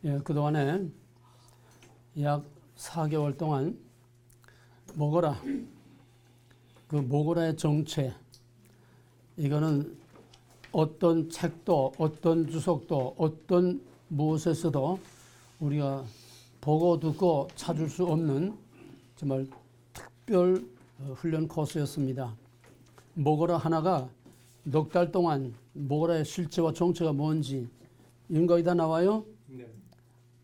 예, 그동안에 약 4개월 동안 모고라, 그 모고라의 정체, 이거는 어떤 책도, 어떤 주석도, 어떤 무엇에서도 우리가 보고 듣고 찾을 수 없는 정말 특별 훈련 코스였습니다. 모고라 하나가 넉 달 동안 모고라의 실체와 정체가 뭔지 이런 거기 다 나와요. 네.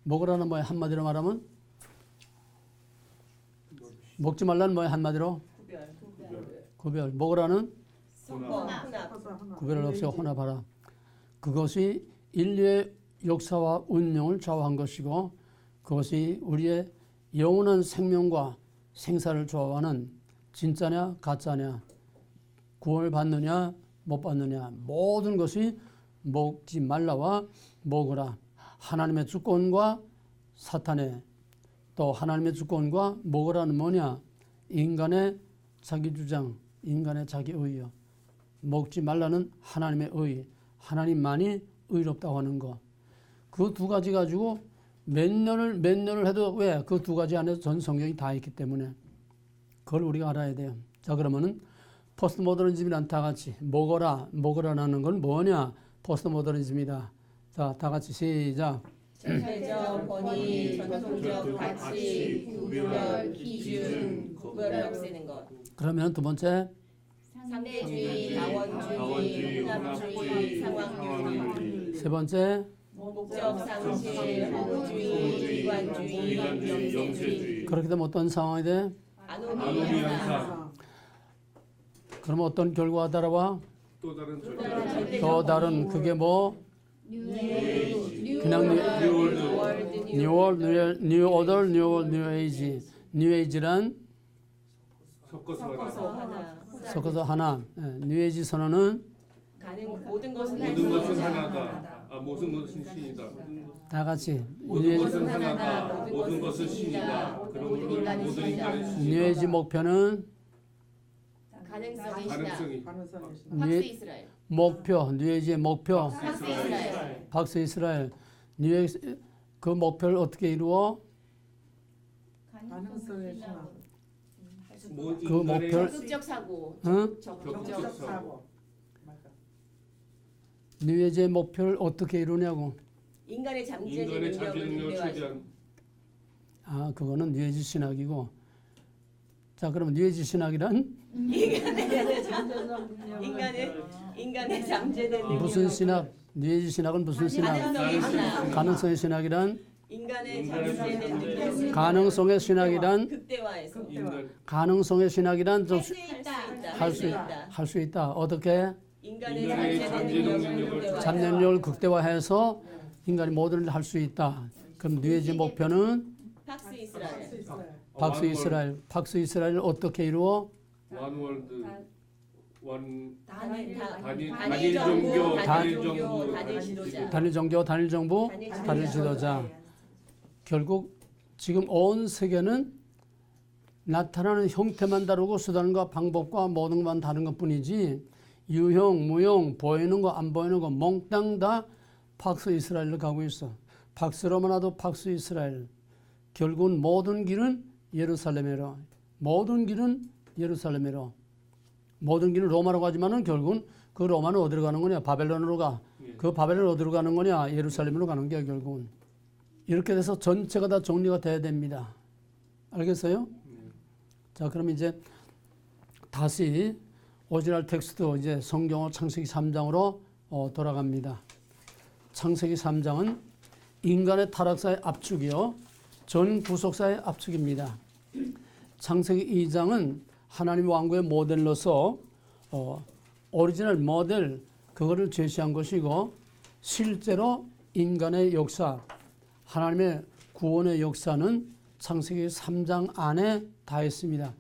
모고라는 뭐야? 한마디로 말하면 먹지 말라는 뭐야? 한마디로 구별. 모고라는 구별 없이 혼합하라. 그것이 인류의 역사와 운명을 좌우한 것이고 그것이 우리의 영원한 생명과 생사를 좌우하는 진짜냐 가짜냐, 구원을 받느냐 못 받느냐, 모든 것이 먹지 말라와 먹으라. 하나님의 주권과 사탄의, 또 하나님의 주권과 먹으라는 뭐냐? 인간의 자기 주장, 인간의 자기 의요. 먹지 말라는 하나님의 의, 하나님만이 의롭다고 하는 것. 그 두 가지 가지고 몇 년을 해도 왜? 그 두 가지 안에 전 성경이 다 있기 때문에 그걸 우리가 알아야 돼요. 자, 그러면은 포스트 모더니즘이란 다 같이 먹어라라는 건 뭐냐? 포스트 모더니즘이다. 자, 다 같이 시작. 절대적, 권위, 전통적, 가치, 구별, 기준, 구별을 없애는 것. 그러면 두 번째 상대주의, 다원주의, 혼합주의, 상황주의. 세 번째 목적 상실, 허무주의, 이관주의, 영세주의. 그렇게 되면 어떤 상황이 돼? 아노미 현상. 그러면 어떤 결과가 따라와? 또 다른 절대. 또 다른 그게 뭐? 그냥 뉴 오더, 뉴 에이지. 뉴 에이지란 섞어서 하나. 뉴 에이지 선언은 모든 것은 하나다. 모든 것은 신이다. 다 같이 모든 것은 하나다. 모든 것은 신이다. 그러므로 모든 인간의 신이다. 뉴 에이지 목표는 가능성이 뉴 이스라엘. 목표, 뉴 에이지의 목표 이스라엘. 박스 이스라엘. 뉴 에이지 그 목표를 어떻게 이루어? 가능성의 신앙. 그 목표를 적극적 사고. 응? 적극적 사고. 맞아. 뉴 에이지의 목표를 어떻게 이루냐고. 인간의 잠재적 인간의 능력을 자기능력을 극대화하시고. 최대한 아, 그거는 뉴 에이지 신학이고. 자, 그러면 뉴 에이지 신학이란 인간의 잠재된 능력. 무슨 신학? 뉴 에이지 신학은 무슨 신학? 가능성의 신학이란 인간의 잠재된 능력. 가능성의 신학이란 극대화해서 가능성의 신학이란 좀 있다. 할 수 있다. 어떻게? 인간의 인간의 잠재된 잠재적 능력을 능력을 극대화해서. 잡념력을 극대화해서 인간이 뭐든 할 수 있다. 그럼 뉴 에이지 목표는 박스 이스라엘. 박스 이스라엘. 박스 이스라엘을 어떻게 이루어? 원 월드 원 단일 정부, 단일 지도자. 단일 종교, 단일 정부, 단일 지도자. 결국 지금 온 세계는 나타나는 형태만 다르고 수단과 방법과 모든 것만 다른 것뿐이지 유형, 무형, 보이는 거, 안 보이는 거 몽땅 다 박스 이스라엘로 가고 있어. 박스로만 하도 박스 이스라엘. 결국은 모든 길은 예루살렘으로. 모든 길은 예루살렘으로. 모든 길은 로마로 가지만은 결국은 그 로마는 어디로 가는 거냐? 바벨론으로 가. 그 바벨론 어디로 가는 거냐? 예루살렘으로 가는 거야, 결국은. 이렇게 돼서 전체가 다 정리가 돼야 됩니다. 알겠어요? 자, 그럼 이제 다시 오리지널 텍스트 이제 성경어 창세기 3장으로 돌아갑니다. 창세기 3장은 인간의 타락사의 압축이요. 전 구속사의 압축입니다. 창세기 2장은 하나님 왕국의 모델로서 오리지널 모델 그거를 제시한 것이고 실제로 인간의 역사, 하나님의 구원의 역사는 창세기 3장 안에 다 있습니다.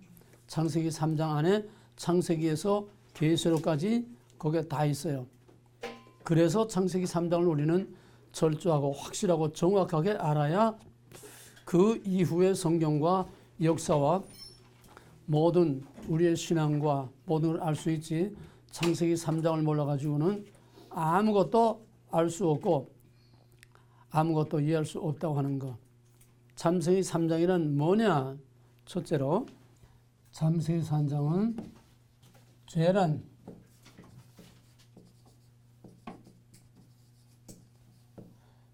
창세기 3장 안에 창세기에서 계시록까지 거기에 다 있어요. 그래서 창세기 3장을 우리는 철저하고 확실하고 정확하게 알아야 그 이후의 성경과 역사와 모든 우리의 신앙과 모든 걸 알 수 있지. 창세기 3장을 몰라가지고는 아무것도 알 수 없고 아무것도 이해할 수 없다고 하는 거. 참생이 3장이란 뭐냐? 첫째로 참생이 3장은 죄란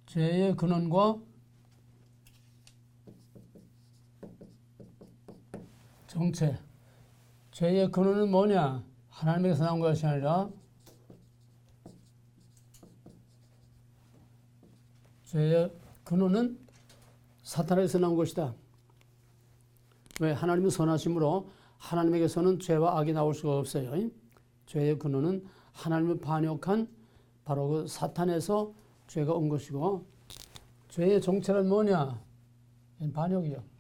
죄의 근원과 정체. 죄의 근원은 뭐냐? 하나님에게서 나온 것이 아니라 죄의 근원은 사탄에게서 나온 것이다. 왜? 하나님은 선하심으로 하나님에게서는 죄와 악이 나올 수가 없어요. 죄의 근원은 하나님을 반역한 바로 그 사탄에서 죄가 온 것이고, 죄의 정체는 뭐냐? 반역이요.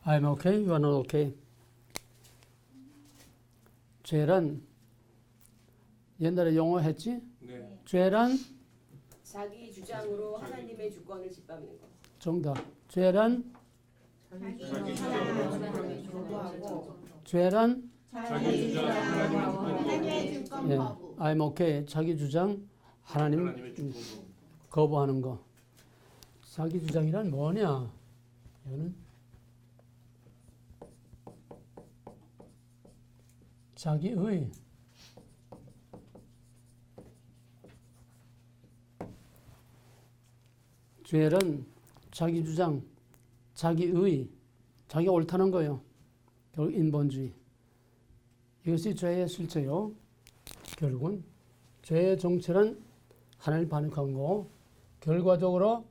I'm okay, you are not okay. 죄란 옛날에 영어 했지? 네. 죄란 자기 주장으로 하나님의 주권을 짓밟는 것. 정답. 죄란 죄란 자기 주장 하나님의 주권 예, I'm okay. 자기 주장 하나님 하나님의 주권 거부하는 거. 자기 주장이란 뭐냐? 이거는 자기의 죄는 자기 주장, 자기의, 자기가 옳다는 거예요. 결국 인본주의. 이것이 죄의 실체요. 결국은 죄의 정체는 하나님을 반역한 거고, 결과적으로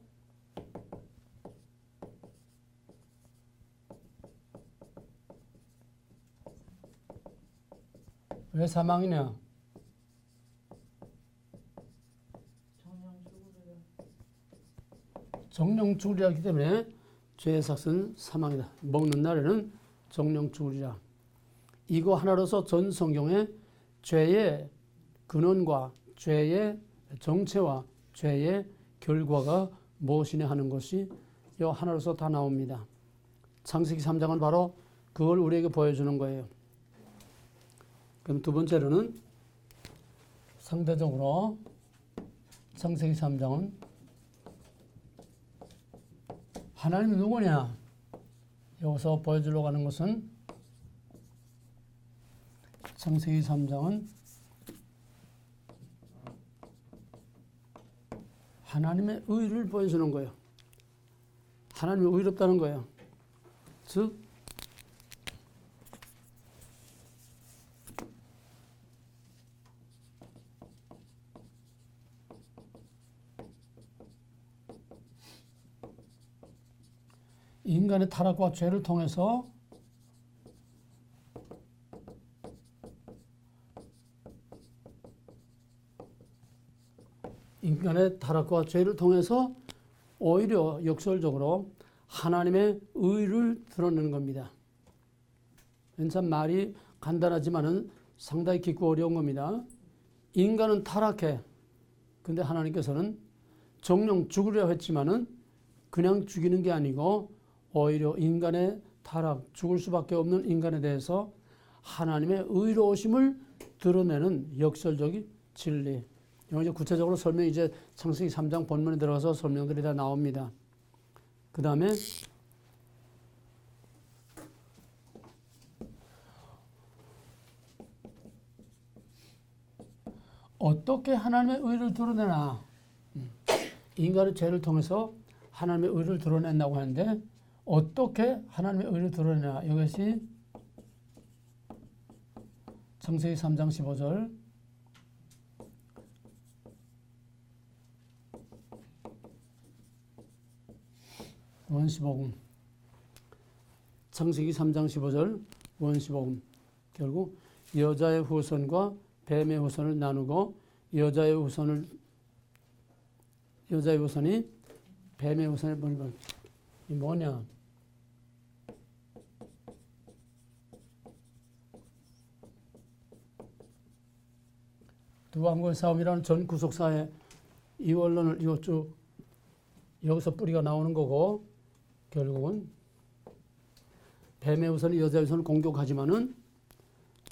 왜 사망이냐? 정령 죽으리라 하기 때문에 죄의 삭은 사망이다. 먹는 날에는 정령 죽으리라. 이거 하나로서 전 성경에 죄의 근원과 죄의 정체와 죄의 결과가 무엇이냐 하는 것이 이 하나로서 다 나옵니다. 창세기 3장은 바로 그걸 우리에게 보여주는 거예요. 그럼 두 번째로는 상대적으로 창세기 3장은 하나님이 누구냐? 여기서 보여주려고 하는 것은 창세기 3장은 하나님의 의를 보여주는 거예요. 하나님이 의롭다는 거예요. 즉 인간의 타락과 죄를 통해서 오히려 역설적으로 하나님의 의를 드러내는 겁니다. 참 말이 간단하지만은 상당히 깊고 어려운 겁니다. 인간은 타락해. 근데 하나님께서는 정령 죽으려 했지만은 그냥 죽이는 게 아니고 오히려 인간의 타락, 죽을 수밖에 없는 인간에 대해서 하나님의 의로우심을 드러내는 역설적인 진리. 이제 구체적으로 설명이 이제 창세기 3장 본문에 들어가서 설명들이 다 나옵니다. 그 다음에 어떻게 하나님의 의를 드러내나? 인간의 죄를 통해서 하나님의 의를 드러낸다고 하는데 어떻게 하나님의 의를 드러내나? 이것이 창세기 3장 15절 원시복음 창세기 3장 15절 원시복음 결국 여자의 후손과 뱀의 후손을 나누고 여자의 후손이 뱀의 후손을 보는 이 뭐냐? 두 왕국의 싸움이라는 전 구속사의 이 원론을 쭉 여기서 뿌리가 나오는 거고 결국은 뱀의 후손이 여자의 후손을 공격하지만은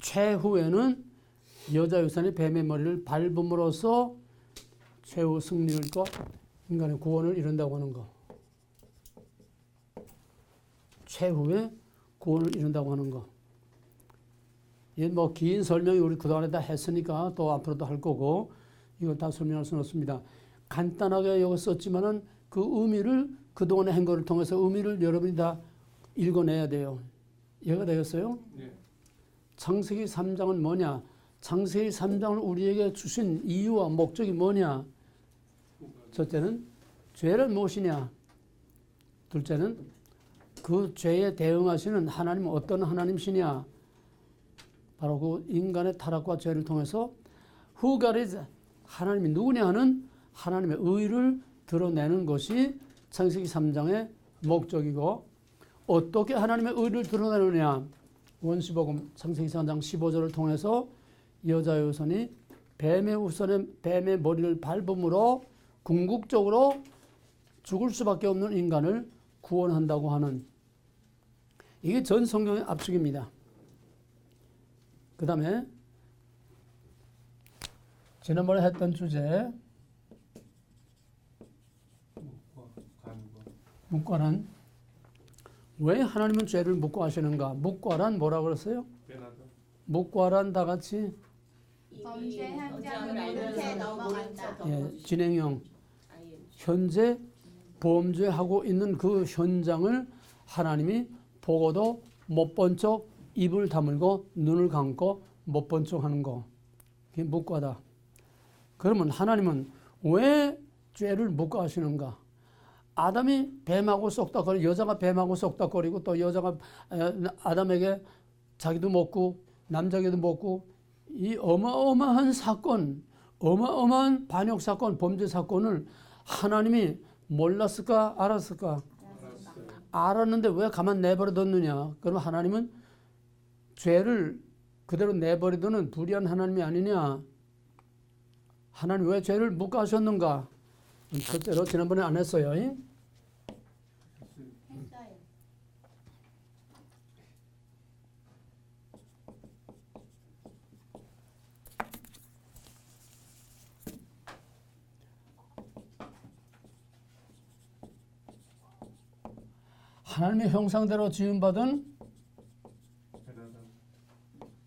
최후에는 여자 유산이 뱀의 머리를 밟음으로써 최후 승리를과 인간의 구원을 이룬다고 하는 거. 최후의 구원을 이룬다고 하는 거. 이게 뭐 긴 설명이 우리 그동안에 다 했으니까 또 앞으로도 할 거고 이걸 다 설명할 수는 없습니다. 간단하게 여기 썼지만은 그 의미를 그동안의 행거를 통해서 의미를 여러분이 다 읽어내야 돼요. 이해가 되겠어요? 네. 창세기 3장은 뭐냐? 창세기 3장을 우리에게 주신 이유와 목적이 뭐냐? 첫째는 죄를 무엇이냐? 둘째는 그 죄에 대응하시는 하나님은 어떤 하나님이시냐? 바로 그 인간의 타락과 죄를 통해서 Who God is? 하나님이 누구냐 하는 하나님의 의를 드러내는 것이 창세기 3장의 목적이고 어떻게 하나님의 의를 드러내느냐? 원시복음 창세기 3장 15절을 통해서 여자 요선이 뱀의 머리를 밟음으로 궁극적으로 죽을 수밖에 없는 인간을 구원한다고 하는 이게 전 성경의 압축입니다. 그 다음에 지난번에 했던 주제 묵과란 왜 하나님은 죄를 묵과하시는가? 묵과란 뭐라고 그랬어요? 묵과란 다 같이 범죄 현장을 모른 채 넘어간다. 진행형 현재 범죄하고 있는 그 현장을 하나님이 보고도 못 본 척 입을 다물고 눈을 감고 못 본 척 하는 거. 그게 묵과다. 그러면 하나님은 왜 죄를 묵과하시는가? 아담이 뱀하고 쏙닥거리고 여자가 뱀하고 쏙닥거리고 또 여자가 아담에게 자기도 먹고 남자에게도 먹고 이 어마어마한 사건, 어마어마한 반역 사건, 범죄 사건을 하나님이 몰랐을까 알았을까? 알았는데 왜 가만 내버려뒀느냐? 그럼 하나님은 죄를 그대로 내버려두는 불의한 하나님이 아니냐? 하나님 왜 죄를 묵과하셨는가? 첫째로 지난번에 안 했어요. 했어요. 하나님의 형상대로 지음받은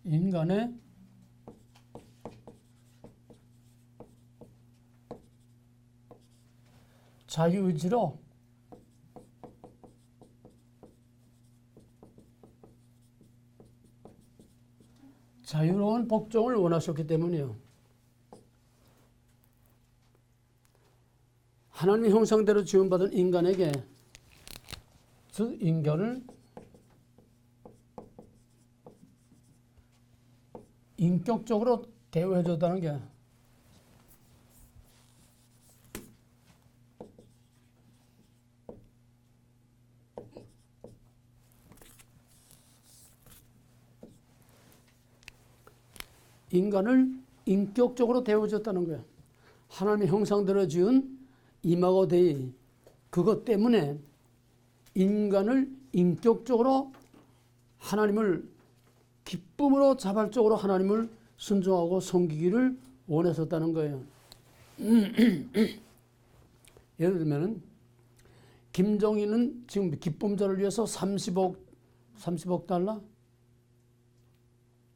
인간의 자유의지로 자유로운 복종을 원하셨기 때문이요. 하나님의 형상대로 지음받은 인간에게 즉 인간을 인격적으로 대우해 줬다는 게 인간을 인격적으로 대우해 줬다는 거예요. 하나님의 형상대로 지은 이마고 데이 그것 때문에 인간을 인격적으로 하나님을 기쁨으로 자발적으로 하나님을 순종하고 섬기기를 원했었다는 거예요. 예를 들면 김정희는 지금 기쁨절을 위해서 30억 달러?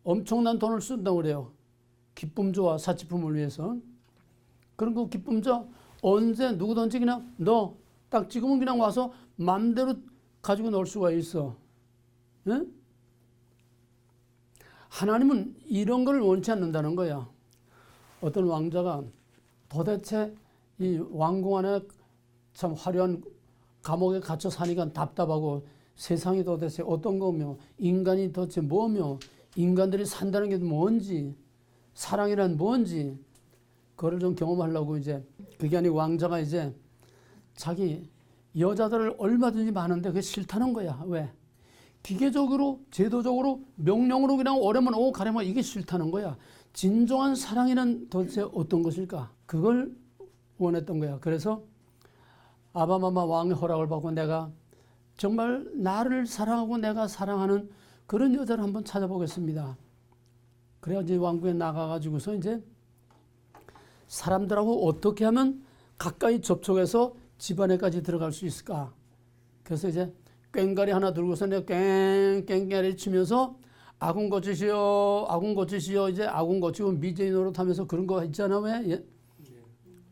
엄청난 돈을 쓴다고 그래요. 기쁨조와 사치품을 위해서. 그런 그 기쁨조 언제 누구든지 그냥 너 딱 지금은 그냥 와서 마음대로 가지고 놀 수가 있어. 네? 하나님은 이런 걸 원치 않는다는 거야. 어떤 왕자가 도대체 이 왕궁 안에 참 화려한 감옥에 갇혀 사니까 답답하고 세상이 도대체 어떤 거며 인간이 도대체 뭐며 인간들이 산다는 게 뭔지 사랑이란 뭔지 그걸 좀 경험하려고 이제 그게 아니고 왕자가 이제 자기 여자들을 얼마든지 많은데 그게 싫다는 거야. 왜? 기계적으로 제도적으로 명령으로 그냥 오려면 오고 가려면 이게 싫다는 거야. 진정한 사랑이란 도대체 어떤 것일까? 그걸 원했던 거야. 그래서 아바마마 왕의 허락을 받고 내가 정말 나를 사랑하고 내가 사랑하는 그런 여자를 한번 찾아보겠습니다. 그래야 이제 왕궁에 나가가지고서 이제 사람들하고 어떻게 하면 가까이 접촉해서 집안에까지 들어갈 수 있을까. 그래서 이제 꽹과리 하나 들고서 내가 꽹꽹꽹 치면서 아궁 고치시오, 아궁 고치시오. 이제 아궁 고치고 미제이 노릇하면서 그런 거 있잖아. 왜? 예?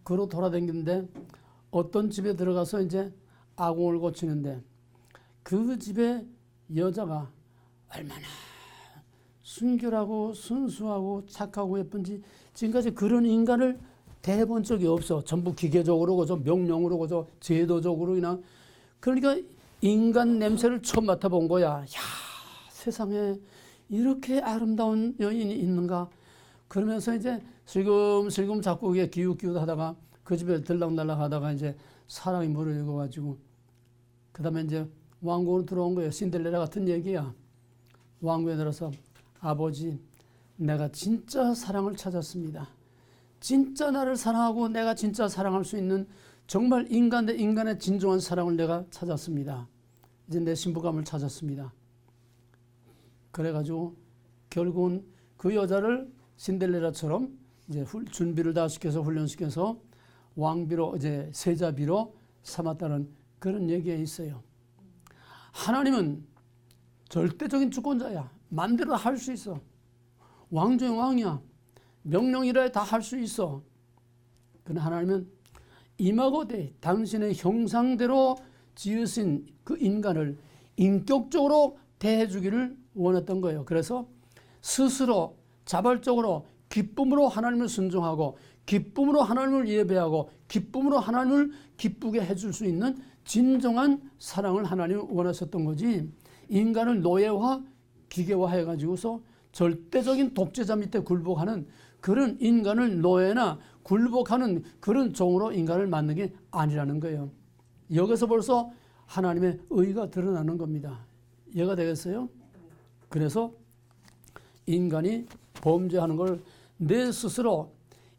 그러고 돌아다니는데 어떤 집에 들어가서 이제 아궁을 고치는데 그 집에 여자가 얼마나 순결하고 순수하고 착하고 예쁜지 지금까지 그런 인간을 대해본 적이 없어. 전부 기계적으로 그저 명령으로 그저 제도적으로 그냥 그러니까 인간 냄새를 처음 맡아본 거야. 야, 세상에 이렇게 아름다운 여인이 있는가? 그러면서 이제 슬금슬금 자꾸 그게 기웃기웃 하다가 그 집에 들락날락 하다가 이제 사랑이 무르익어가지고 그 다음에 이제 왕궁으로 들어온 거예요. 신데렐라 같은 얘기야. 왕궁에 들어서 아버지, 내가 진짜 사랑을 찾았습니다. 진짜 나를 사랑하고 내가 진짜 사랑할 수 있는 정말 인간 대 인간의 진정한 사랑을 내가 찾았습니다. 이제 내 신부감을 찾았습니다. 그래가지고 결국은 그 여자를 신데렐라처럼 이제 준비를 다 시켜서 훈련시켜서 왕비로 이제 세자비로 삼았다는 그런 얘기가 있어요. 하나님은 절대적인 주권자야. 마음대로 할 수 있어. 왕 중에 왕이야. 명령이라 다 할 수 있어. 그러나 하나님은 이마고대 당신의 형상대로 지으신 그 인간을 인격적으로 대해주기를 원했던 거예요. 그래서 스스로 자발적으로 기쁨으로 하나님을 순종하고 기쁨으로 하나님을 예배하고 기쁨으로 하나님을 기쁘게 해줄 수 있는 진정한 사랑을 하나님이 원하셨던 거지 인간을 노예화 기계화 해가지고서 절대적인 독재자 밑에 굴복하는 그런 인간을 노예나 굴복하는 그런 종으로 인간을 만든 게 아니라는 거예요. 여기서 벌써 하나님의 의가 드러나는 겁니다. 이해가 되겠어요? 그래서 인간이 범죄하는 걸 내 스스로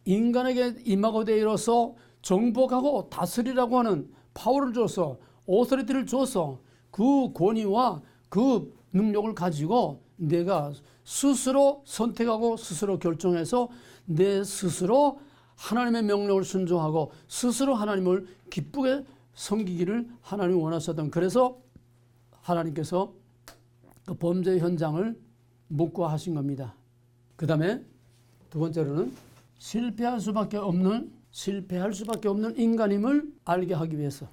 인간에게 이마고데이로서 정복하고 다스리라고 하는 파워를 줘서 오토리티를 줘서 그 권위와 그 능력을 가지고 내가 스스로 선택하고 스스로 결정해서 내 스스로 하나님의 명령을 순종하고 스스로 하나님을 기쁘게 섬기기를 하나님이 원하셨던 그래서 하나님께서 그 범죄 현장을 묵과하신 겁니다. 그 다음에 두 번째로는 실패할 수밖에 없는 인간임을 알게 하기 위해서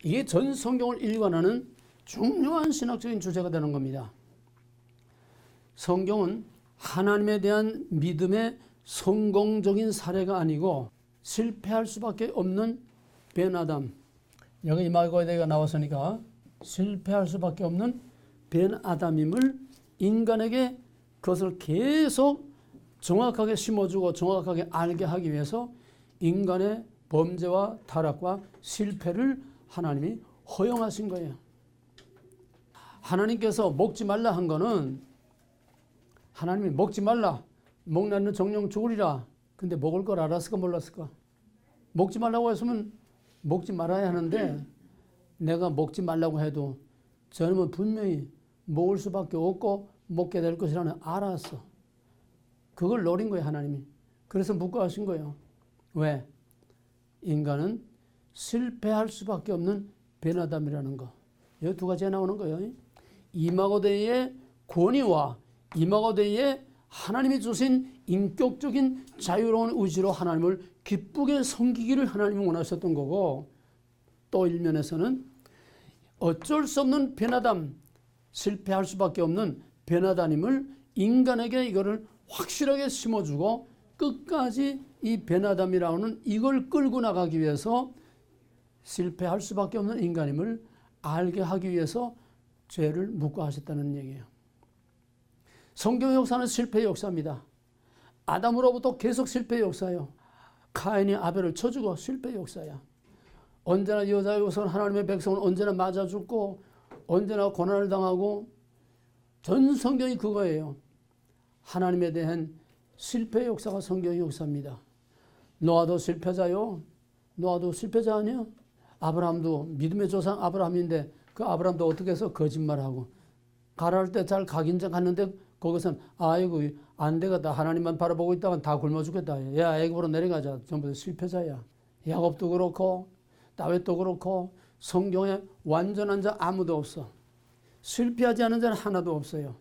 이게 전 성경을 일관하는 중요한 신학적인 주제가 되는 겁니다. 성경은 하나님에 대한 믿음의 성공적인 사례가 아니고 실패할 수밖에 없는 벤아담 여기 이마고데이가 나왔으니까 실패할 수밖에 없는 벤아담임을 인간에게 그것을 계속 정확하게 심어주고 정확하게 알게 하기 위해서 인간의 범죄와 타락과 실패를 하나님이 허용하신 거예요. 하나님께서 먹지 말라 한 거는 하나님이 먹지 말라. 먹나는 정령 죽으리라. 근데 먹을 걸 알았을까 몰랐을까? 먹지 말라고 했으면 먹지 말아야 하는데 내가 먹지 말라고 해도 저놈은 분명히 먹을 수밖에 없고 먹게 될 것이라는 알았어. 그걸 노린 거예요, 하나님이. 그래서 묵과하신 거예요. 왜? 인간은 실패할 수밖에 없는 벤아담이라는 거. 여기 두 가지가 나오는 거예요. 이마고데이의 권위와 이마고데이의 하나님이 주신 인격적인 자유로운 의지로 하나님을 기쁘게 섬기기를 하나님이 원하셨던 거고 또 일면에서는 어쩔 수 없는 벤아담, 실패할 수밖에 없는 벤아담임을 인간에게 이거를 확실하게 심어주고 끝까지 이 벤아담이라는 이걸 끌고 나가기 위해서 실패할 수밖에 없는 인간임을 알게 하기 위해서 죄를 묵과하셨다는 얘기예요. 성경의 역사는 실패의 역사입니다. 아담으로부터 계속 실패의 역사예요. 카인이 아벨을 쳐주고 실패의 역사야. 언제나 여자의 우선 하나님의 백성은 언제나 맞아 죽고 언제나 고난을 당하고 전 성경이 그거예요. 하나님에 대한 실패의 역사가 성경의 역사입니다. 노아도 실패자요. 노아도 실패자 아니야? 아브라함도 믿음의 조상 아브라함인데 그 아브라함도 어떻게 해서 거짓말하고 가라할 때 잘 가긴 갔는데 거기선 아이고 안 되겠다. 하나님만 바라보고 있다간 다 굶어 죽겠다. 야 애굽으로 내려가자. 전부 다 실패자야. 야곱도 그렇고 다윗도 그렇고 성경에 완전한 자 아무도 없어. 실패하지 않은 자는 하나도 없어요.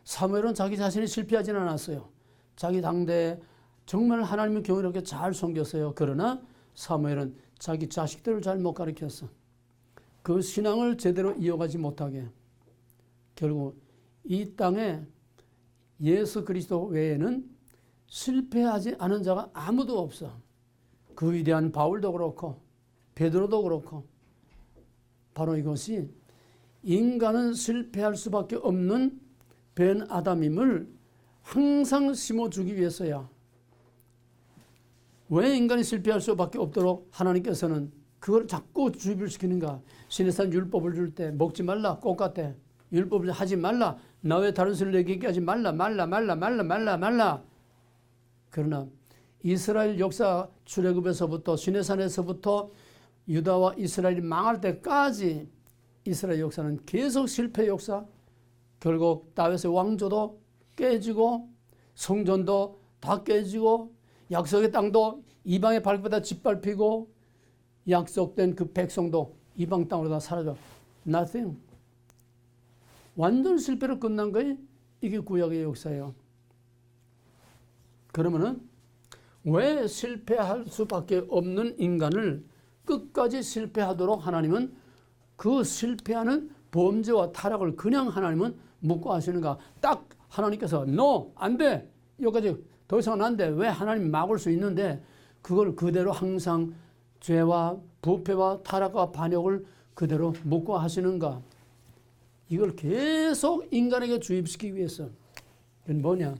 사무엘은 자기 자신이 실패하지는 않았어요. 자기 당대에 정말 하나님의 경이롭게 잘 섬겼어요. 그러나 사무엘은 자기 자식들을 잘 못 가르쳤어. 그 신앙을 제대로 이어가지 못하게. 결국 이 땅에 예수 그리스도 외에는 실패하지 않은 자가 아무도 없어. 그 위대한 바울도 그렇고 베드로도 그렇고 바로 이것이 인간은 실패할 수밖에 없는 벤 아담임을 항상 심어주기 위해서야. 왜 인간이 실패할 수밖에 없도록 하나님께서는 그걸 자꾸 주입을 시키는가? 시내산 율법을 줄 때 먹지 말라, 꽃같대. 율법을 하지 말라, 나 외 다른 신을 얘기하게 하지 말라. 그러나 이스라엘 역사 출애굽에서부터 시내산에서부터 유다와 이스라엘이 망할 때까지 이스라엘 역사는 계속 실패 역사. 결국 다윗의 왕조도 깨지고 성전도 다 깨지고 약속의 땅도 이방의 발바닥 짓밟히고 약속된 그 백성도 이방 땅으로 다 사라져. Nothing. 완전 실패로 끝난 거예요. 이게 구약의 역사예요. 그러면은 왜 실패할 수밖에 없는 인간을 끝까지 실패하도록 하나님은 그 실패하는 범죄와 타락을 그냥 하나님은 묵과하시는가? 딱 하나님께서 No, 안 돼. 여기까지 더 이상은 안 돼. 왜 하나님 막을 수 있는데 그걸 그대로 항상 죄와 부패와 타락과 반역을 그대로 묵과하시는가? 이걸 계속 인간에게 주입시키기 위해서. 이건 뭐냐?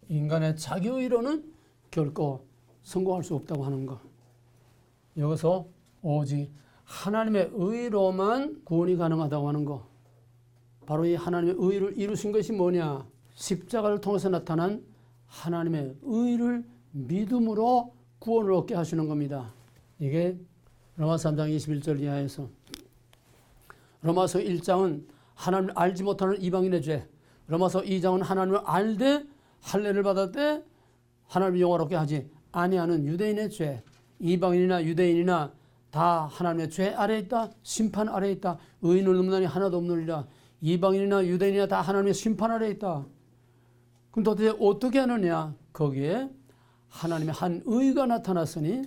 인간의 자기의로는 결코 성공할 수 없다고 하는 거. 여기서 오직 하나님의 의로만 구원이 가능하다고 하는 거. 바로 이 하나님의 의를 이루신 것이 뭐냐? 십자가를 통해서 나타난 하나님의 의를 믿음으로 구원을 얻게 하시는 겁니다. 이게 로마서 3장 21절 이하에서. 로마서 1장은 하나님을 알지 못하는 이방인의 죄. 로마서 2장은 하나님을 알되 할례를 받았되 하나님을 영화롭게 하지 아니하는 유대인의 죄. 이방인이나 유대인이나 다 하나님의 죄 아래에 있다. 심판 아래에 있다. 의인은 없나니 하나도 없느니라. 이방인이나 유대인이나 다 하나님의 심판 아래에 있다. 그럼 도대체 어떻게 하느냐? 거기에 하나님의 한 의가 나타났으니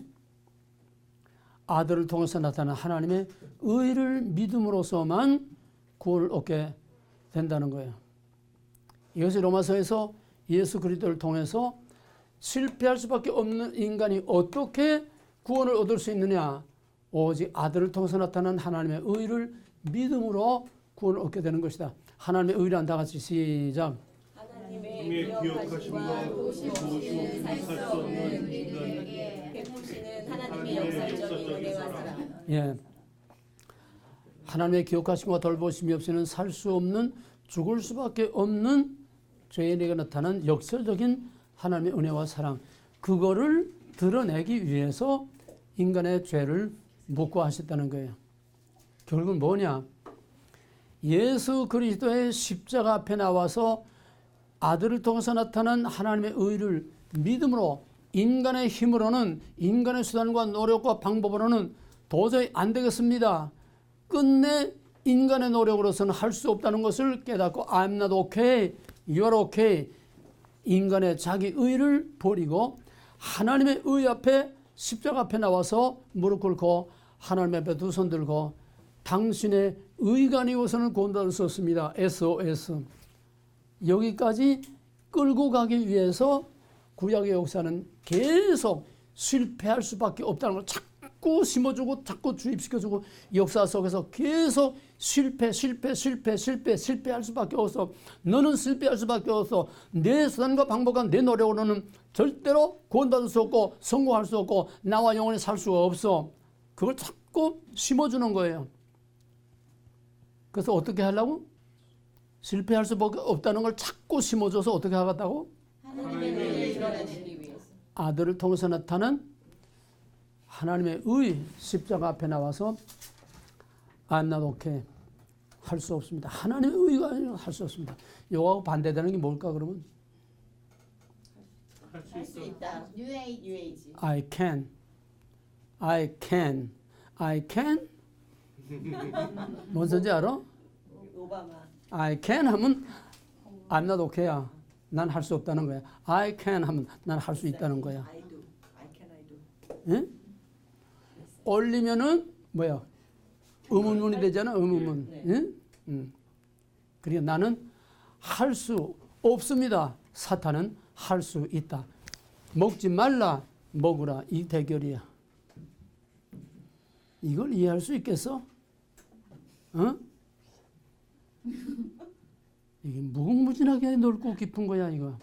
아들을 통해서 나타난 하나님의 의를 믿음으로서만 구원을 얻게 된다는 거예요. 이것이 로마서에서 예수 그리스도를 통해서 실패할 수밖에 없는 인간이 어떻게 구원을 얻을 수 있느냐? 오직 아들을 통해서 나타난 하나님의 의를 믿음으로 구원을 얻게 되는 것이다. 하나님의 의란 다 같이 시작. 하나님의 기억하심과 도우심을 살 수 없는 우리들에게 베푸시는 하나님의 역사적인 은혜와 사랑. 예. 하나님의 기억하심과 돌보심이 없이는 살 수 없는 죽을 수밖에 없는 죄인에게 나타난 역설적인 하나님의 은혜와 사랑. 그거를 드러내기 위해서 인간의 죄를 묵과하셨다는 거예요. 결국은 뭐냐? 예수 그리스도의 십자가 앞에 나와서 아들을 통해서 나타난 하나님의 의를 믿음으로 인간의 힘으로는 인간의 수단과 노력과 방법으로는 도저히 안 되겠습니다. 끝내 인간의 노력으로서는 할 수 없다는 것을 깨닫고 I'm not okay, you are okay. 인간의 자기 의를 버리고 하나님의 의 앞에 십자가 앞에 나와서 무릎 꿇고 하나님 앞에 두 손 들고 당신의 의가 아니고서는 구원받을 수 없습니다. SOS. 여기까지 끌고 가기 위해서 구약의 역사는 계속 실패할 수밖에 없다는 걸 자꾸 심어주고 자꾸 주입시켜주고 역사 속에서 계속 실패할 수밖에 없어. 너는 실패할 수밖에 없어. 내 수단과 방법과 내 노력으로는 절대로 구원받을 수 없고 성공할 수 없고 나와 영원히 살 수가 없어. 그걸 자꾸 심어주는 거예요. 그래서 어떻게 하려고? 실패할 수밖에 없다는 걸 자꾸 심어줘서 어떻게 하겠다고? 하나님의 의를 드러내시기 위해서. 아들을 통해서 나타난 하나님의 의 십자가 앞에 나와서 I'm not okay. 할 수 없습니다. 하나님의 의가 아니라 할 수 없습니다. 이거하고 반대되는 게 뭘까 그러면? 할 수 있다. New Age. New Age. I can. I can. I can? 뭔 소리인지 알아? 오바마. I can 하면 I'm not okay야. 난 할 수 없다는 거야. I can 하면 난 할 수 있다는 거야. I do. I can I do. 예? 올리면은 뭐야? 의문문이 되잖아. 의문문. 네. 예? 그러니까 나는 할 수 없습니다. 사탄은 할 수 있다. 먹지 말라, 먹으라. 이 대결이야. 이걸 이해할 수 있겠어? 어? 이게 무궁무진하게 넓고 깊은 거야, 이거.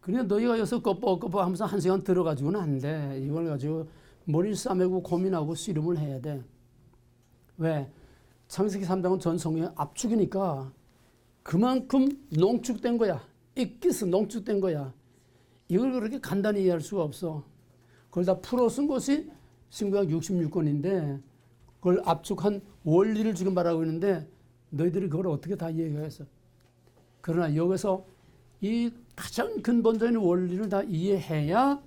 그러니까 너희가 여기서 꺼뻐 하면서 1시간 들어가지고는 안 돼. 이걸 가지고 머리 싸매고 고민하고 씨름을 해야 돼. 왜? 창세기 3장은 전 성경의 압축이니까 그만큼 농축된 거야. 익기스 농축된 거야. 이걸 그렇게 간단히 이해할 수가 없어. 그걸 다 풀어 쓴 것이 신구약 66권인데 그걸 압축한 원리를 지금 말하고 있는데 너희들이 그걸 어떻게 다 이해하겠어? 그러나 여기서 이 가장 근본적인 원리를 다 이해해야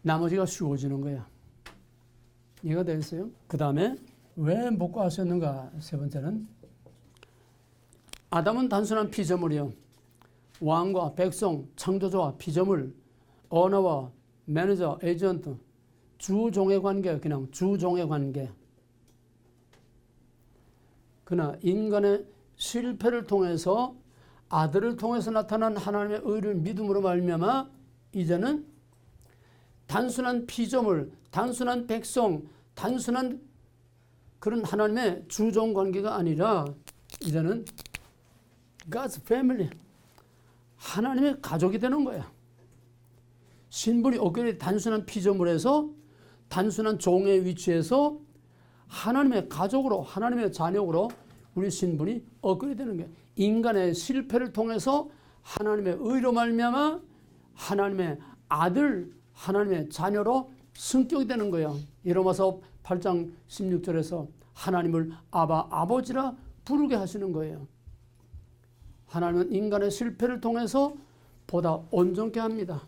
나머지가 쉬워지는 거야. 이해가 되겠어요? 그 다음에 왜 목과하셨는가? 세 번째는 아담은 단순한 피조물이요. 왕과 백성, 창조주와 피조물, 언어와 매니저, 에이전트, 주종의 관계, 그냥 주종의 관계. 그러나 인간의 실패를 통해서 아들을 통해서 나타난 하나님의 의를 믿음으로 말미암아 이제는 단순한 피조물, 단순한 백성, 단순한 그런 하나님의 주종 관계가 아니라 이제는 God's family, 하나님의 가족이 되는 거야. 신분이 없게 단순한 피조물에서 단순한 종의 위치에서 하나님의 가족으로, 하나님의 자녀로 우리 신분이 업그레이드 되는 거예요. 인간의 실패를 통해서 하나님의 의로 말미암아 하나님의 아들, 하나님의 자녀로 승격이 되는 거예요. 로마서 8장 16절에서 하나님을 아바, 아버지라 부르게 하시는 거예요. 하나님은 인간의 실패를 통해서 보다 온전케 합니다.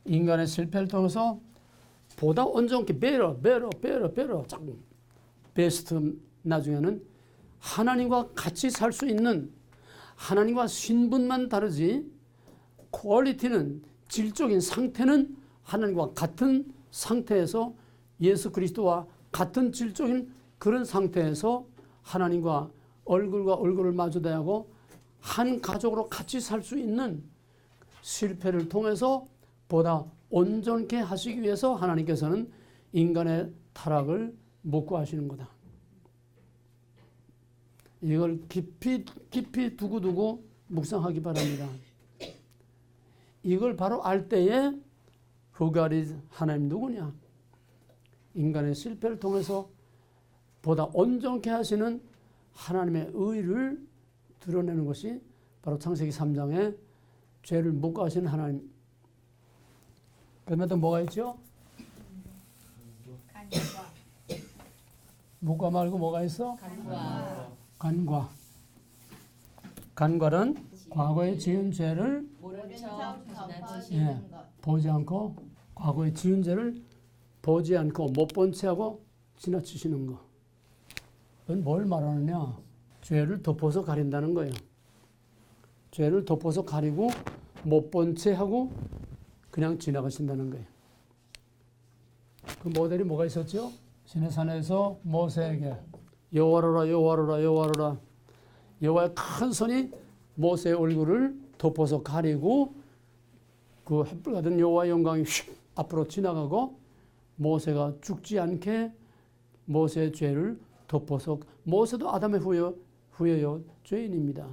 인간의 실패를 통해서 보다 온전케 better 짱 베스트 나중에는 하나님과 같이 살 수 있는 하나님과 신분만 다르지 퀄리티는 질적인 상태는 하나님과 같은 상태에서 예수 그리스도와 같은 질적인 그런 상태에서 하나님과 얼굴과 얼굴을 마주대하고 한 가족으로 같이 살 수 있는 실패를 통해서 보다 온전케 하시기 위해서 하나님께서는 인간의 타락을 목구하시는 거다. 이걸 깊이 두고두고 묵상하기 바랍니다. 이걸 바로 알 때에 후가리 하나님 누구냐? 인간의 실패를 통해서 보다 온전케 하시는 하나님의 의를 드러내는 것이 바로 창세기 3장에 죄를 목과하시는 하나님. 그다음에 또 뭐가 있죠? 간과. 목과 말고 뭐가 있어? 간과. 간과. 간과는 과거에 지은 죄를 모른 척 덮어 지나치시. 씌는 것. 보지 않고 과거에 지은 죄를 보지 않고 못 본 채하고 지나치시는 거. 그건 뭘 말하느냐? 죄를 덮어서 가린다는 거예요. 죄를 덮어서 가리고 못 본 채하고 그냥 지나가신다는 거예요. 그 모델이 뭐가 있었죠? 시내산에서 모세에게 여호와로라 여호와로라 여호와로라 여호와의 큰 손이 모세의 얼굴을 덮어서 가리고 그 햇불 같은 여호와의 영광이 휙 앞으로 지나가고 모세가 죽지 않게 모세의 죄를 덮어서 모세도 아담의 후예요 죄인입니다.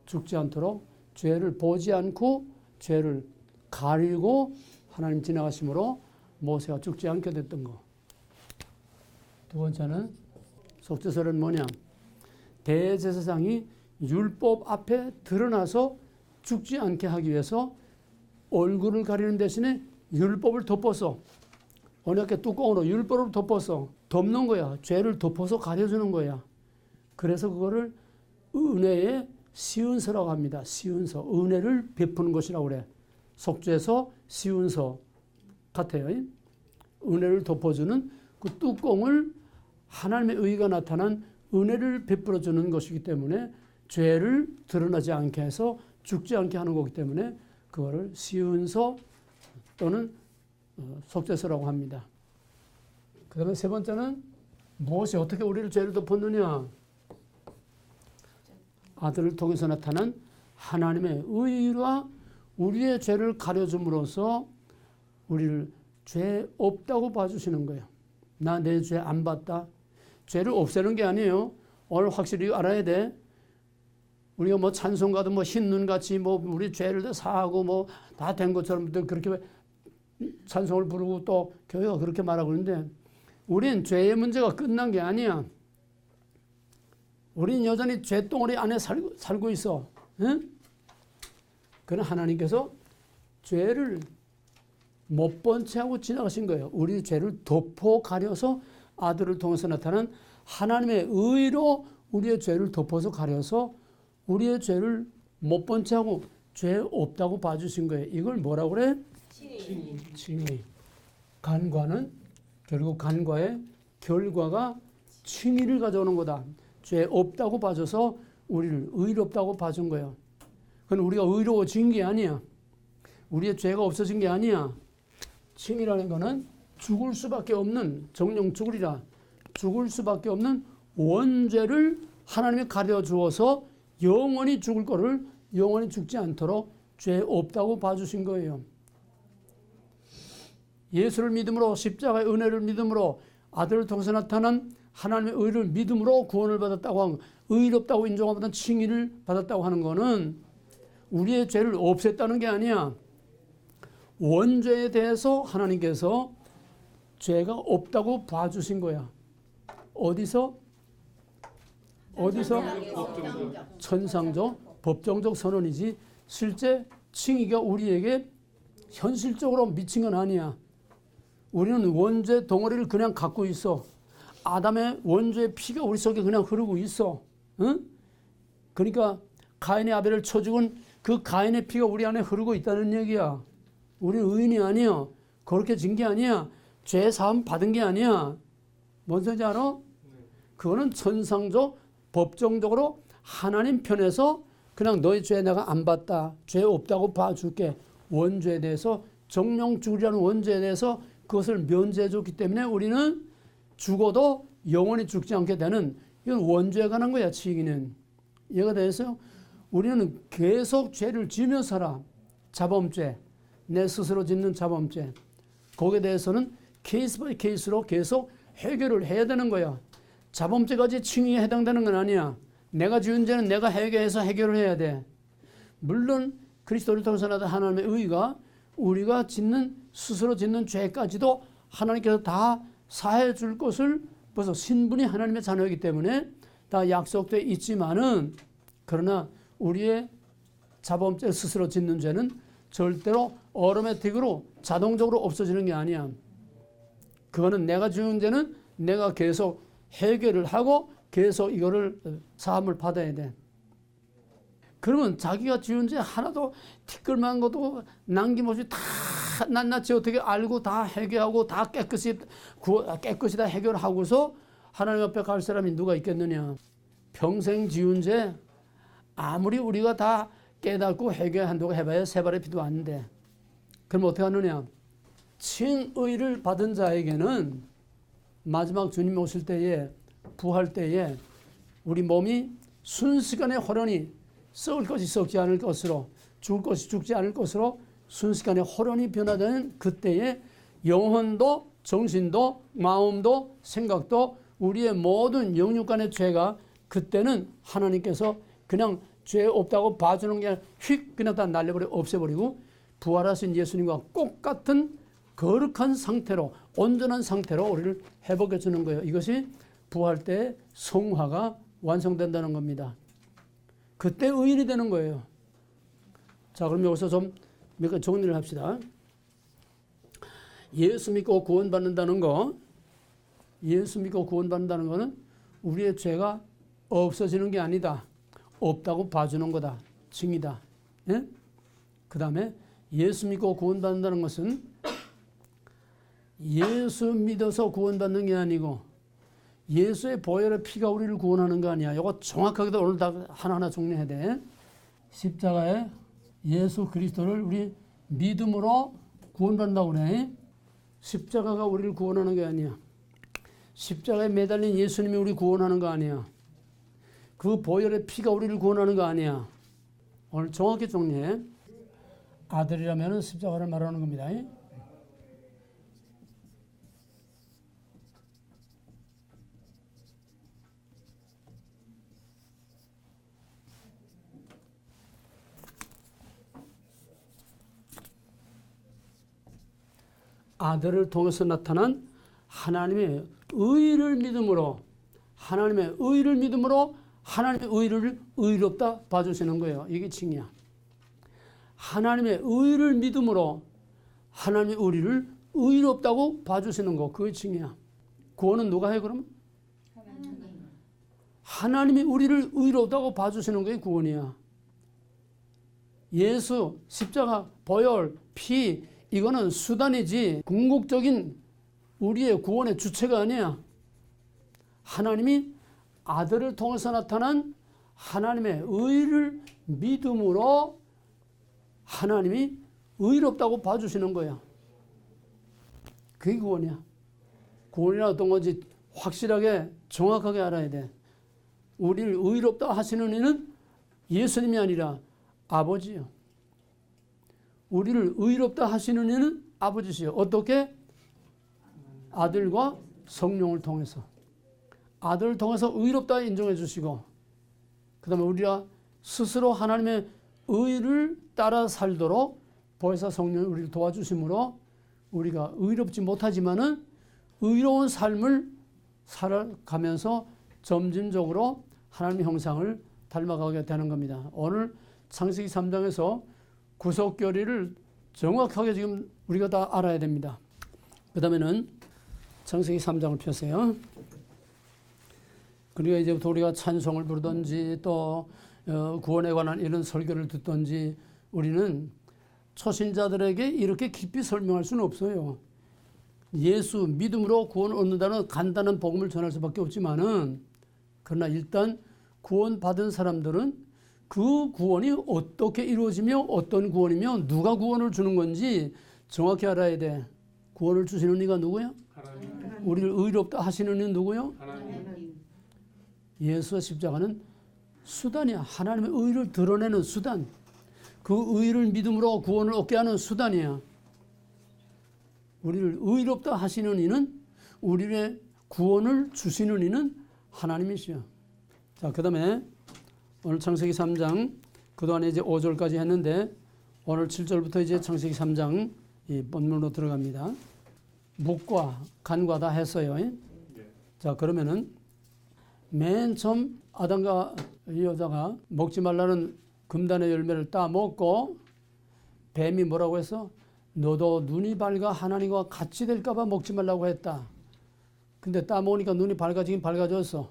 죽지 않도록 죄를 보지 않고 죄를 가리고 하나님 지나가심으로 모세가 죽지 않게 됐던 거. 두 번째는 속죄설은 뭐냐? 대제사장이 율법 앞에 드러나서 죽지 않게 하기 위해서 얼굴을 가리는 대신에 율법을 덮어서 언약의 뚜껑으로 율법을 덮어서 덮는 거야. 죄를 덮어서 가려주는 거야. 그래서 그거를 은혜의 시은서라고 합니다. 시은서. 은혜를 베푸는 것이라고 그래. 속죄서, 시은서 같아요. 은혜를 덮어주는 그 뚜껑을 하나님의 의가 나타난 은혜를 베풀어 주는 것이기 때문에 죄를 드러나지 않게 해서 죽지 않게 하는 거기 때문에 그거를 시은서 또는 속죄서라고 합니다. 그 다음에 세 번째는 무엇이 어떻게 우리를 죄를 덮었느냐? 아들을 통해서 나타난 하나님의 의와 우리의 죄를 가려줌으로써 우리를 죄 없다고 봐주시는 거예요. 나 내 죄 안 봤다. 죄를 없애는 게 아니에요. 오늘 확실히 알아야 돼. 우리가 뭐 찬송가도 뭐 흰눈같이 뭐 우리 죄를 다 사하고 뭐 다 된 것처럼 그렇게 찬송을 부르고 또 교회가 그렇게 말하고 있는데 우린 죄의 문제가 끝난 게 아니야. 우린 여전히 죄덩어리 안에 살고 있어. 응? 그러나 하나님께서 죄를 못 본 채 하고 지나가신 거예요. 우리 죄를 덮어 가려서 아들을 통해서 나타난 하나님의 의로 우리의 죄를 덮어서 가려서 우리의 죄를 못 본 채 하고 죄 없다고 봐주신 거예요. 이걸 뭐라고 그래? 칭의. 간과는 결국 간과의 결과가 칭의를 가져오는 거다. 죄 없다고 봐줘서 우리를 의롭다고 봐준 거예요. 그건 우리가 의로워진 게 아니야. 우리의 죄가 없어진 게 아니야. 칭의라는 거는 죽을 수밖에 없는, 정령 죽으리라, 죽을 수밖에 없는 원죄를 하나님이 가려주어서 영원히 죽을 거를 영원히 죽지 않도록 죄 없다고 봐주신 거예요. 예수를 믿음으로 십자가의 은혜를 믿음으로 아들을 통해서 나타난 하나님의 의를 믿음으로 구원을 받았다고 하는, 의롭다고 인정받은 칭의를 받았다고 하는 것은 우리의 죄를 없앴다는 게 아니야. 원죄에 대해서 하나님께서 죄가 없다고 봐주신 거야. 어디서? 천상적, 법정적 선언이지 실제 칭의가 우리에게 현실적으로 미친 건 아니야. 우리는 원죄 덩어리를 그냥 갖고 있어. 아담의 원죄의 피가 우리 속에 그냥 흐르고 있어. 응? 그러니까 가인의 아벨을 쳐 죽은 그 가인의 피가 우리 안에 흐르고 있다는 얘기야. 우리는 의인이 아니야. 그렇게 진 게 아니야. 죄 사함 받은 게 아니야. 뭔 소리인지 알아? 그거는 천상적, 법정적으로 하나님 편에서 그냥 너의 죄 내가 안 봤다. 죄 없다고 봐줄게. 원죄에 대해서 정령 죽으리라는 원죄에 대해서 그것을 면제해 줬기 때문에 우리는 죽어도 영원히 죽지 않게 되는, 이건 원죄에 관한 거야. 칭의는. 이해가 되겠어요? 우리는 계속 죄를 지으며 살아. 자범죄, 내 스스로 짓는 자범죄. 거기에 대해서는 케이스 바이 케이스로 계속 해결을 해야 되는 거야. 자범죄까지 칭의에 해당되는 건 아니야. 내가 지은 죄는 내가 해결해서 해결을 해야 돼. 물론 그리스도를 통해서 나타난 하나님의 의가 우리가 스스로 짓는 죄까지도 하나님께서 다 사해 줄 것을, 벌써 신분이 하나님의 자녀이기 때문에 다 약속되어 있지만은, 그러나 우리의 자범죄 스스로 짓는 죄는 절대로 어로매틱으로 자동적으로 없어지는 게 아니야. 그거는 내가 지은 죄는 내가 계속 해결을 하고 계속 이거를 사함을 받아야 돼. 그러면 자기가 지은 죄 하나도 티끌만 것도 남김없이 다 낱낱이 어떻게 알고 다 해결하고 다 깨끗이 다 해결하고서 하나님 앞에 갈 사람이 누가 있겠느냐. 평생 지은 죄 아무리 우리가 다 깨닫고 해결한다고 해봐야 세 발의 피도 안 돼. 그럼 어떻게 하느냐. 칭의를 받은 자에게는 마지막 주님 오실 때에, 부활 때에 우리 몸이 순식간에 호련히 썩을 것이 썩지 않을 것으로, 죽을 것이 죽지 않을 것으로 순식간에 호련히 변화되는 그때에 영혼도 정신도 마음도 생각도 우리의 모든 영육간의 죄가 그때는 하나님께서 그냥 죄 없다고 봐주는 게 휙 그냥 다 날려버리고 없애버리고 부활하신 예수님과 똑같은 거룩한 상태로 온전한 상태로 우리를 회복해 주는 거예요. 이것이 부활 때 성화가 완성된다는 겁니다. 그때 의인이 되는 거예요. 자, 그럼 여기서 좀 몇 가지 정리를 합시다. 예수 믿고 구원받는다는 거, 예수 믿고 구원받는다는 거는 우리의 죄가 없어지는 게 아니다. 없다고 봐주는 거다. 증이다. 예? 그 다음에 예수 믿고 구원받는다는 것은 예수 믿어서 구원받는 게 아니고 예수의 보혈의 피가 우리를 구원하는 거 아니야. 이거 정확하게도 오늘 다 하나하나 정리해야 돼. 십자가에 예수 그리스도를 우리 믿음으로 구원받는다고 그래. 십자가가 우리를 구원하는 게 아니야. 십자가에 매달린 예수님이 우리 구원하는 거 아니야. 그 보혈의 피가 우리를 구원하는 거 아니야. 오늘 정확히 정리해. 아들이라면 십자가를 말하는 겁니다. 아들을 통해서 나타난 하나님의 의를 믿음으로, 하나님의 의를 믿음으로 하나님의 의를 의롭다 봐주시는 거예요. 이게 칭이야. 하나님의 의를 믿음으로 하나님의 우리를 의롭다고 봐주시는 거, 그게 칭이야. 구원은 누가 해 그러면? 하나님이 우리를 의롭다고 봐주시는 게 구원이야. 예수, 십자가, 보혈, 피, 이거는 수단이지 궁극적인 우리의 구원의 주체가 아니야. 하나님이 아들을 통해서 나타난 하나님의 의를 믿음으로 하나님이 의롭다고 봐주시는 거야. 그게 구원이야. 구원이란 어떤 건지 확실하게 정확하게 알아야 돼. 우리를 의롭다 하시는 이는 예수님이 아니라 아버지요. 우리를 의롭다 하시는 이는 아버지시요. 어떻게? 아들과 성령을 통해서. 아들을 통해서 의롭다 인정해 주시고, 그 다음에 우리가 스스로 하나님의 의를 따라 살도록 보혜사 성령이 우리를 도와주심으로 우리가 의롭지 못하지만은 의로운 삶을 살아가면서 점진적으로 하나님의 형상을 닮아가게 되는 겁니다. 오늘 창세기 3장에서 구속교리를 정확하게 지금 우리가 다 알아야 됩니다. 그 다음에는 창세기 3장을 펴세요. 그러니까 이제부터 우리가 찬송을 부르든지 또 구원에 관한 이런 설교를 듣든지 우리는 초신자들에게 이렇게 깊이 설명할 수는 없어요. 예수 믿음으로 구원을 얻는다는 간단한 복음을 전할 수밖에 없지만은, 그러나 일단 구원받은 사람들은 그 구원이 어떻게 이루어지며 어떤 구원이며 누가 구원을 주는 건지 정확히 알아야 돼. 구원을 주시는 이가 누구야? 하나님. 우리를 의롭다 하시는 이는 누구요? 하나님. 예수의 십자가는 수단이야. 하나님의 의를 드러내는 수단. 그 의를 믿음으로 구원을 얻게 하는 수단이야. 우리를 의롭다 하시는 이는, 우리의 구원을 주시는 이는 하나님이시여. 자, 그 다음에 오늘 창세기 3장, 그동안에 이제 5절까지 했는데 오늘 7절부터 이제 창세기 3장 이 본문으로 들어갑니다. 묵과 간과 다 했어요. 자, 그러면은 맨 처음 아담과 이 여자가 먹지 말라는 금단의 열매를 따 먹고 뱀이 뭐라고 해서 너도 눈이 밝아 하나님과 같이 될까 봐 먹지 말라고 했다. 근데 따 먹으니까 눈이 밝아지긴 밝아졌어.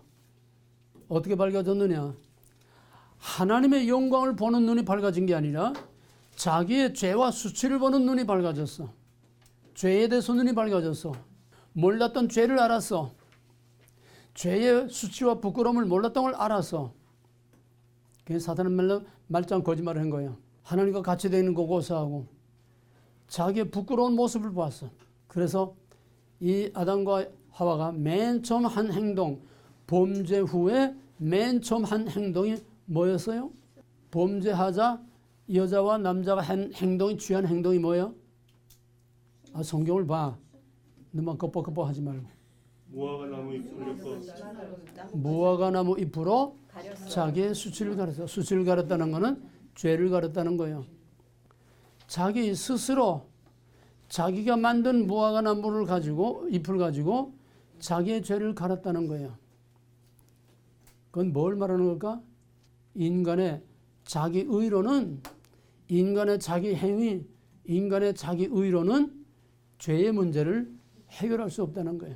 어떻게 밝아졌느냐? 하나님의 영광을 보는 눈이 밝아진 게 아니라 자기의 죄와 수치를 보는 눈이 밝아졌어. 죄에 대해서 눈이 밝아졌어. 몰랐던 죄를 알았어. 죄의 수치와 부끄러움을 몰랐던 걸 알았어. 그래서 사탄은 말짱 거짓말을 한 거예요. 하나님과 같이 되는 거 고사하고 자기의 부끄러운 모습을 보았어. 그래서 이 아담과 하와가 맨 처음 한 행동, 범죄 후에 맨 처음 한 행동이 뭐였어요? 범죄하자 여자와 남자가 한 행동이, 취한 행동이 뭐예요? 아, 성경을 봐. 너만 껍벅껍벅 하지 말고. 무화과 나무 잎을 엮어 무화과 나무 잎으로 자기의 수치를 가렸어. 수치를 가렸다는 것은 죄를 가렸다는 거예요. 자기 스스로 자기가 만든 무화과 나무를 가지고 잎을 가지고 자기의 죄를 갈았다는 거예요. 그건 뭘 말하는 걸까? 인간의 자기 의로는 인간의 자기 행위, 인간의 자기 의로는 죄의 문제를 해결할 수 없다는 거예요.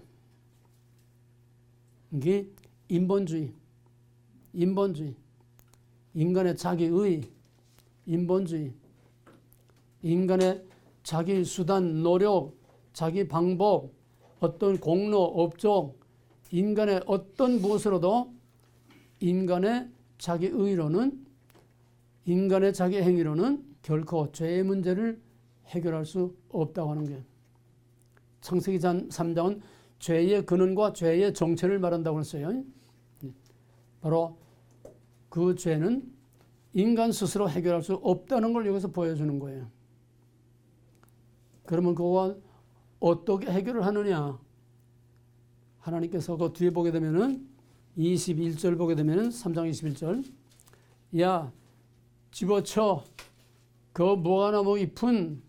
이게 인본주의, 인간의 자기 의, 인본주의, 인간의 자기 수단, 노력, 자기 방법, 어떤 공로, 업종, 인간의 어떤 무엇으로도 인간의 자기 의로는, 인간의 자기 행위로는 결코 죄의 문제를 해결할 수 없다고 하는 거예요. 창세기 3장은 죄의 근원과 죄의 정체를 말한다고 했어요. 바로 그 죄는 인간 스스로 해결할 수 없다는 걸 여기서 보여주는 거예요. 그러면 그거 어떻게 해결을 하느냐? 하나님께서 그 뒤에 보게 되면은 21절 보게 되면은 3장 21절 야 집어쳐 그 무화과나무 잎은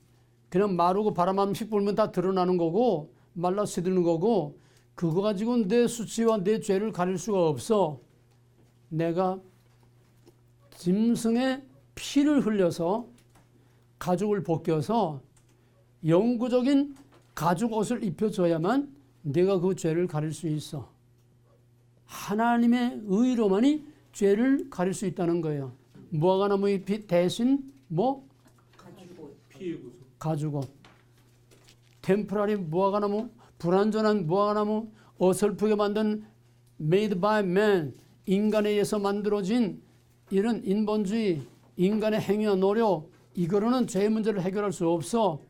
그냥 마르고 바람 한 씩 불면 다 드러나는 거고 말라 시드는 거고 그거 가지고 내 수치와 내 죄를 가릴 수가 없어. 내가 짐승의 피를 흘려서 가죽을 벗겨서 영구적인 가죽 옷을 입혀줘야만 내가 그 죄를 가릴 수 있어. 하나님의 의로만이 죄를 가릴 수 있다는 거예요. 무화과나무 잎이 대신 뭐? 피의 구속. 가죽옷. 템포라리 무화과나무, 불완전한 무화과나무, 어설프게 만든 made by man, 인간에 의해서 만들어진 이런 인본주의, 인간의 행위와 노력, 이거로는 죄의 문제를 해결할 수 없어.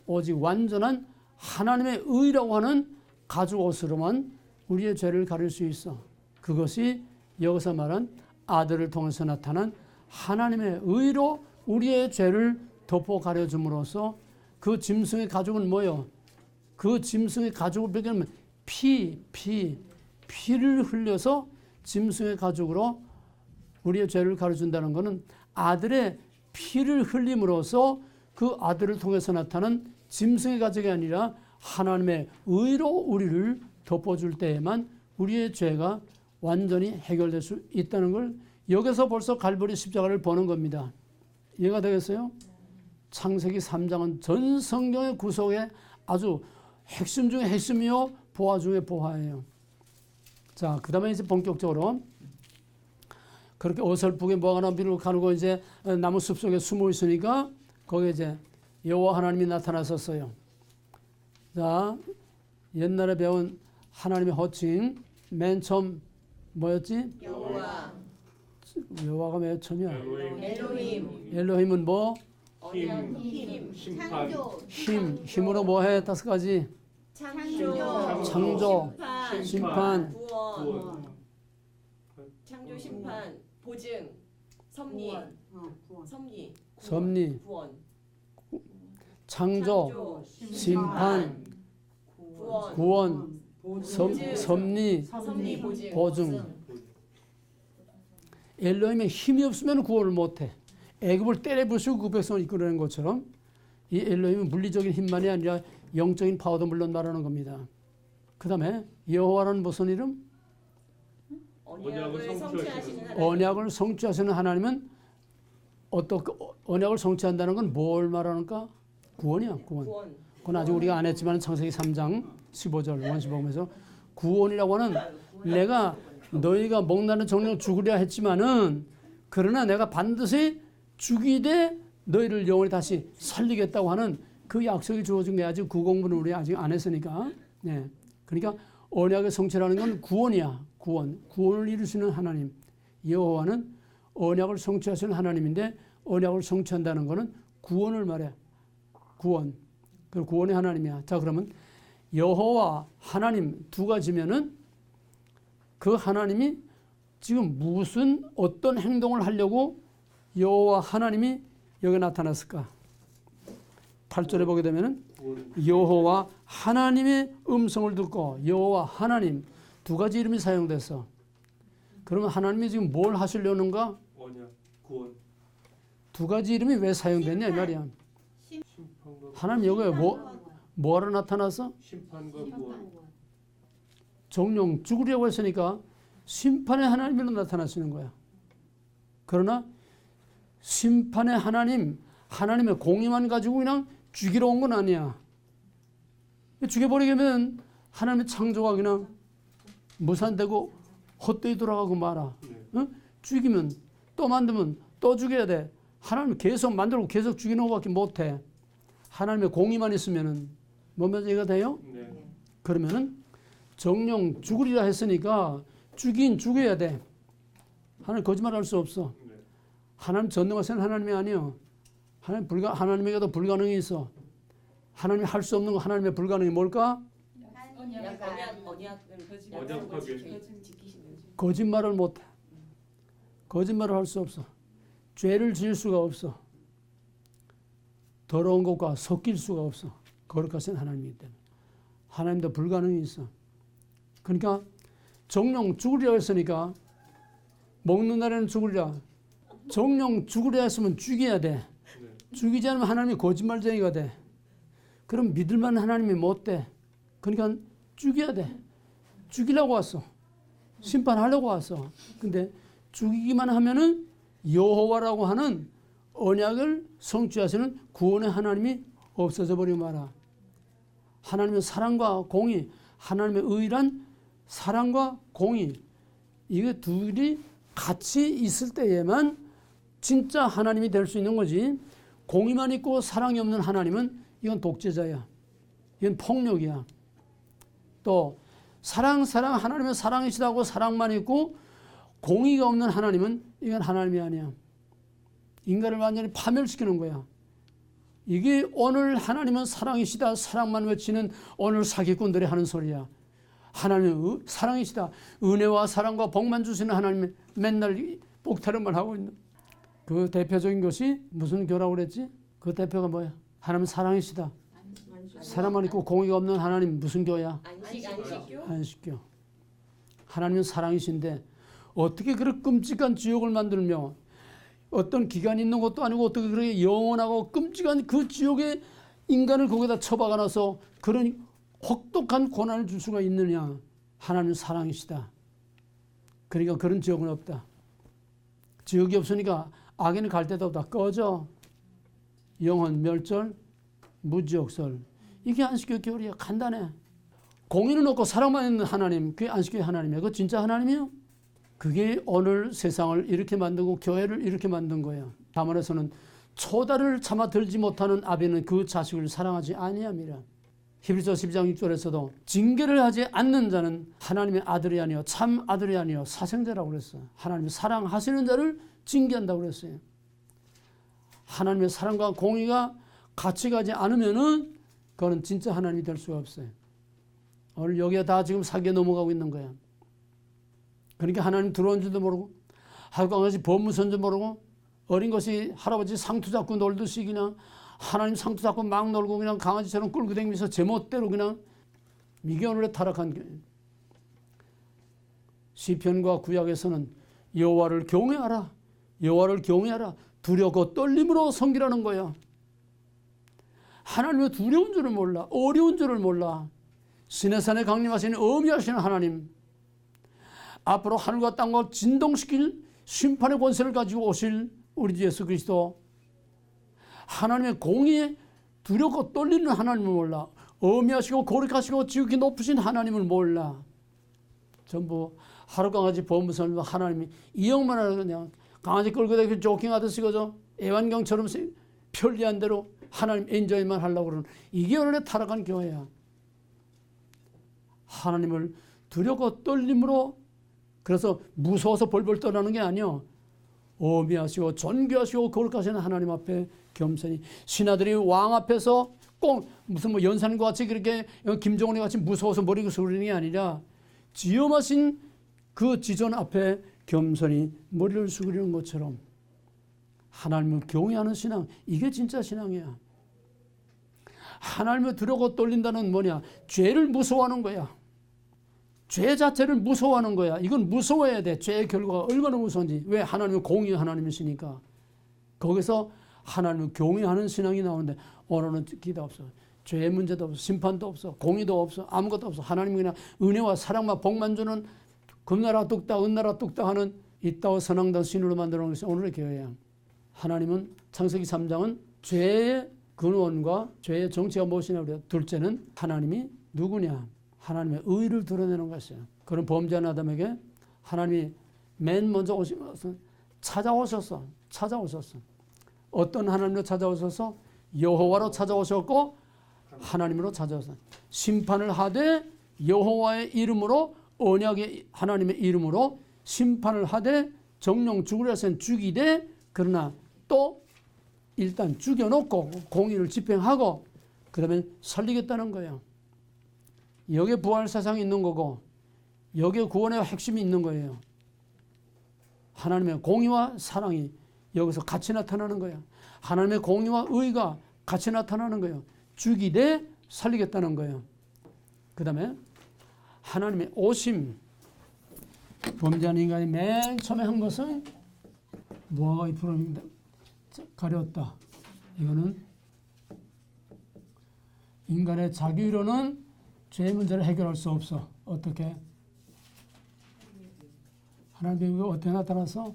오직 완전한 하나님의 의라고 하는 가죽옷으로만 우리의 죄를 가릴 수 있어. 그것이 여기서 말한 아들을 통해서 나타난 하나님의 의로 우리의 죄를 덮어 가려줌으로써 그 짐승의 가죽은 뭐요? 그 짐승의 가죽을 벗겨내면 피를 흘려서 짐승의 가죽으로 우리의 죄를 가려준다는 것은 아들의 피를 흘림으로써 그 아들을 통해서 나타난 짐승의 가죽이 아니라 하나님의 의로 우리를 덮어줄 때에만 우리의 죄가 완전히 해결될 수 있다는 걸 여기서 벌써 갈보리 십자가를 보는 겁니다. 이해가 되겠어요? 창세기 3장은 전 성경의 구속의 아주 핵심 중에 핵심이요 보화 중에 보화예요. 자, 그 다음에 이제 본격적으로 그렇게 어설프게 무화과나무를 가르고 이제 나무 숲 속에 숨어 있으니까 거기에 이제 여호와 하나님이 나타나셨어요. 자, 옛날에 배운 하나님의 호칭 맨 처음 뭐였지? 여호와가 맨 처음이야. 엘로힘은 뭐? 힘, 심판, 힘으로 뭐 해? 5가지. 창조, 심판, 구원, 창조, 심판, 보증, 섭리, 섭리, 구원, 창조, 심판, 구원, 섭리, 보증. 엘로힘의 힘이 없으면 구원을 못해. 애굽을 때려 부수고 그 백성을 이끌어낸 것처럼 이 엘로힘은 물리적인 힘만이 아니라 영적인 파워도 물론 말하는 겁니다. 그 다음에 여호와라는 무슨 이름? 언약을 성취하시는 하나님은 어떻게 언약을 성취한다는 건 뭘 말하는가? 구원이야, 구원. 그건 아직 우리가 안 했지만 창세기 3장 15절 원시복음에서 구원이라고 하는 내가 너희가 목나는 정령 죽으려 했지만은 그러나 내가 반드시 죽이되 너희를 영원히 다시 살리겠다고 하는 그 약속이 주어진 게 아직 그 공부는 우리 아직 안 했으니까. 네. 그러니까 언약의 성취라는 건 구원이야. 구원을 이루시는 하나님. 여호와는 언약을 성취하시는 하나님인데 언약을 성취한다는 것은 구원을 말해. 구원. 그 구원의 하나님이야. 자, 그러면 여호와 하나님 두 가지면은 그 하나님이 지금 무슨 어떤 행동을 하려고 여호와 하나님이 여기 나타났을까? 8절에 보게 되면은 여호와 하나님의 음성을 듣고 여호와 하나님 두 가지 이름이 사용됐어. 그러면 하나님이 지금 뭘 하시려는가? 언약, 구원, 두 가지 이름이 왜 사용됐냐 이 말이야. 하나님 여기에 뭐하러 나타나서? 심판과 구원. 정령 죽으려고 했으니까 심판의 하나님으로 나타나시는 거야. 그러나 심판의 하나님, 하나님의 공의만 가지고 그냥 죽이러 온 건 아니야. 죽여버리면 하나님의 창조가 그냥 무산되고 헛되이 돌아가고 말아. 응? 죽이면 또 만들면 또 죽여야 돼. 하나님 계속 만들고 계속 죽이는 것밖에 못해. 하나님의 공의만 있으면은 뭐면 이해가 돼요? 네. 그러면은 정령 죽으리라 했으니까 죽인 죽여야 돼. 하나님 거짓말할 수 없어. 네. 하나님 전능하신 하나님이 아니요. 하나님에게도 불가능이 있어. 하나님이 할 수 없는 거 하나님의 불가능이 뭘까? 언약을 지키시는 거짓말을 못해. 거짓말을 할 수 없어. 죄를 지을 수가 없어. 더러운 것과 섞일 수가 없어. 거룩하신 하나님이기 때문에. 하나님도 불가능이 있어. 그러니까 정령 죽으리라 했으니까 먹는 날에는 죽으리라. 정령 죽으리라 했으면 죽여야 돼. 죽이지 않으면 하나님이 거짓말쟁이가 돼. 그럼 믿을만한 하나님이 못 돼. 그러니까 죽여야 돼. 죽이려고 왔어. 심판하려고 왔어. 근데 죽이기만 하면은 여호와라고 하는 언약을 성취하시는 구원의 하나님이 없어져 버리고 말아. 하나님의 사랑과 공의, 하나님의 의란 사랑과 공의, 이게 둘이 같이 있을 때에만 진짜 하나님이 될 수 있는 거지. 공의만 있고 사랑이 없는 하나님은 이건 독재자야. 이건 폭력이야. 또 사랑 하나님의 사랑이시다고 사랑만 있고 공의가 없는 하나님은 이건 하나님이 아니야. 인간을 완전히 파멸시키는 거야. 이게 오늘 하나님은 사랑이시다 사랑만 외치는 오늘 사기꾼들이 하는 소리야. 하나님은 사랑이시다 은혜와 사랑과 복만 주시는 하나님이 맨날 복타령만 하고 있는 그 대표적인 것이 무슨 교라고 그랬지? 그 대표가 뭐야? 하나님은 사랑이시다. 사랑만 있고 공의가 없는 하나님 무슨 교야? 안식교. 하나님은 사랑이신데 어떻게 그렇게 끔찍한 지옥을 만들며 어떤 기간이 있는 것도 아니고 어떻게 그렇게 영원하고 끔찍한 그 지옥에 인간을 거기다 처박아 놔서 그런 혹독한 고난을 줄 수가 있느냐. 하나님은 사랑이시다. 그러니까 그런 지옥은 없다. 지옥이 없으니까 악인은 갈 데도 없다. 꺼져. 영혼 멸절 무지옥설. 이게 안식교 교리야. 간단해. 공의는 없고 사랑만 있는 하나님, 그게 안식교의 하나님이야. 그거 진짜 하나님이에요? 그게 오늘 세상을 이렇게 만들고 교회를 이렇게 만든 거예요. 다문에서는 초다를 참아 들지 못하는 아비는 그 자식을 사랑하지 아니함이라. 히브리서 12장 6절에서도 징계를 하지 않는 자는 하나님의 아들이 아니요 참 아들이 아니요 사생자라고 그랬어요. 하나님이 사랑하시는 자를 징계한다고 그랬어요. 하나님의 사랑과 공의가 같이 가지 않으면은 그거는 진짜 하나님이 될 수가 없어요. 오늘 여기에 다 지금 사기에 넘어가고 있는 거야. 그러니까 하나님 들어온 줄도 모르고 하루강아지 법무선도 모르고 어린 것이 할아버지 상투 잡고 놀듯이 그냥 하나님 상투 잡고 막 놀고 그냥 강아지처럼 끌고 다니면서 제멋대로 그냥 이게 오늘의 타락한 교회. 시편과 구약에서는 여호와를 경외하라. 여호와를 경외하라. 두려고 떨림으로 섬기라는 거야. 하나님의 두려운 줄을 몰라. 어려운 줄을 몰라. 시내산에 강림하시는 어미하시는 하나님. 앞으로 하늘과 땅과 진동시킬 심판의 권세를 가지고 오실 우리 주 예수 그리스도. 하나님의 공의에 두렵고 떨리는 하나님을 몰라. 어미하시고 거룩하시고 지극히 높으신 하나님을 몰라. 전부 하루강아지 법무선과 하나님이 이용만 하고 그냥 강아지 끌고 다니고 조킹하듯이 그저 애완경처럼 편리한 대로 하나님 엔조이만 하려고 그러는 이게 오늘의 타락한 교회야. 하나님을 두렵고 떨림으로 그래서 무서워서 벌벌 떠나는 게 아니요. 어미하시고 존귀하시고 거룩하신 하나님 앞에 겸손히 신하들이 왕 앞에서 꼭 무슨 뭐 연산과 같이 그렇게 김정은이 같이 무서워서 머리 숙이는 게 아니라 지엄하신 그 지존 앞에 겸손히 머리를 숙이는 것처럼 하나님을 경외하는 신앙, 이게 진짜 신앙이야. 하나님을 두려고 떨린다는 뭐냐? 죄를 무서워하는 거야. 죄 자체를 무서워하는 거야. 이건 무서워해야 돼. 죄의 결과가 얼마나 무서운지. 왜? 하나님은 공의의 하나님이시니까. 거기서 하나님을 경외하는 신앙이 나오는데 오늘은 기도 없어. 죄의 문제도 없어. 심판도 없어. 공의도 없어. 아무것도 없어. 하나님이 그냥 은혜와 사랑과 복만 주는 금나라 뚝딱 은나라 뚝딱 하는 이따와 선왕당 신으로 만들어 놓은 것이 오늘의 교회야. 하나님은 창세기 3장은 죄의 근원과 죄의 정체가 무엇이냐 그래요. 둘째는 하나님이 누구냐. 하나님의 의를 드러내는 것이야. 그런 범죄한 아담에게 하나님이 맨 먼저 오셔서 찾아오셨어. 어떤 하나님으로 찾아오셔서 여호와로 찾아오셨고 하나님으로 찾아오셨어. 심판을 하되 여호와의 이름으로 언약의 하나님의 이름으로 심판을 하되 정령 죽으려 해서는 죽이되 그러나 또 일단 죽여놓고 공의를 집행하고 그다음에 살리겠다는 거예요. 여기에 부활 세상이 있는 거고 여기에 구원의 핵심이 있는 거예요. 하나님의 공의와 사랑이 여기서 같이 나타나는 거예요. 하나님의 공의와 의가 같이 나타나는 거예요. 죽이되 살리겠다는 거예요. 그 다음에 하나님의 오심. 범죄한 인간이 맨 처음에 한 것은 노아가 이프로 가렸다. 이거는 인간의 자기로는 죄의 문제를 해결할 수 없어. 어떻게? 하나님의 의가 어떻게 나타나서?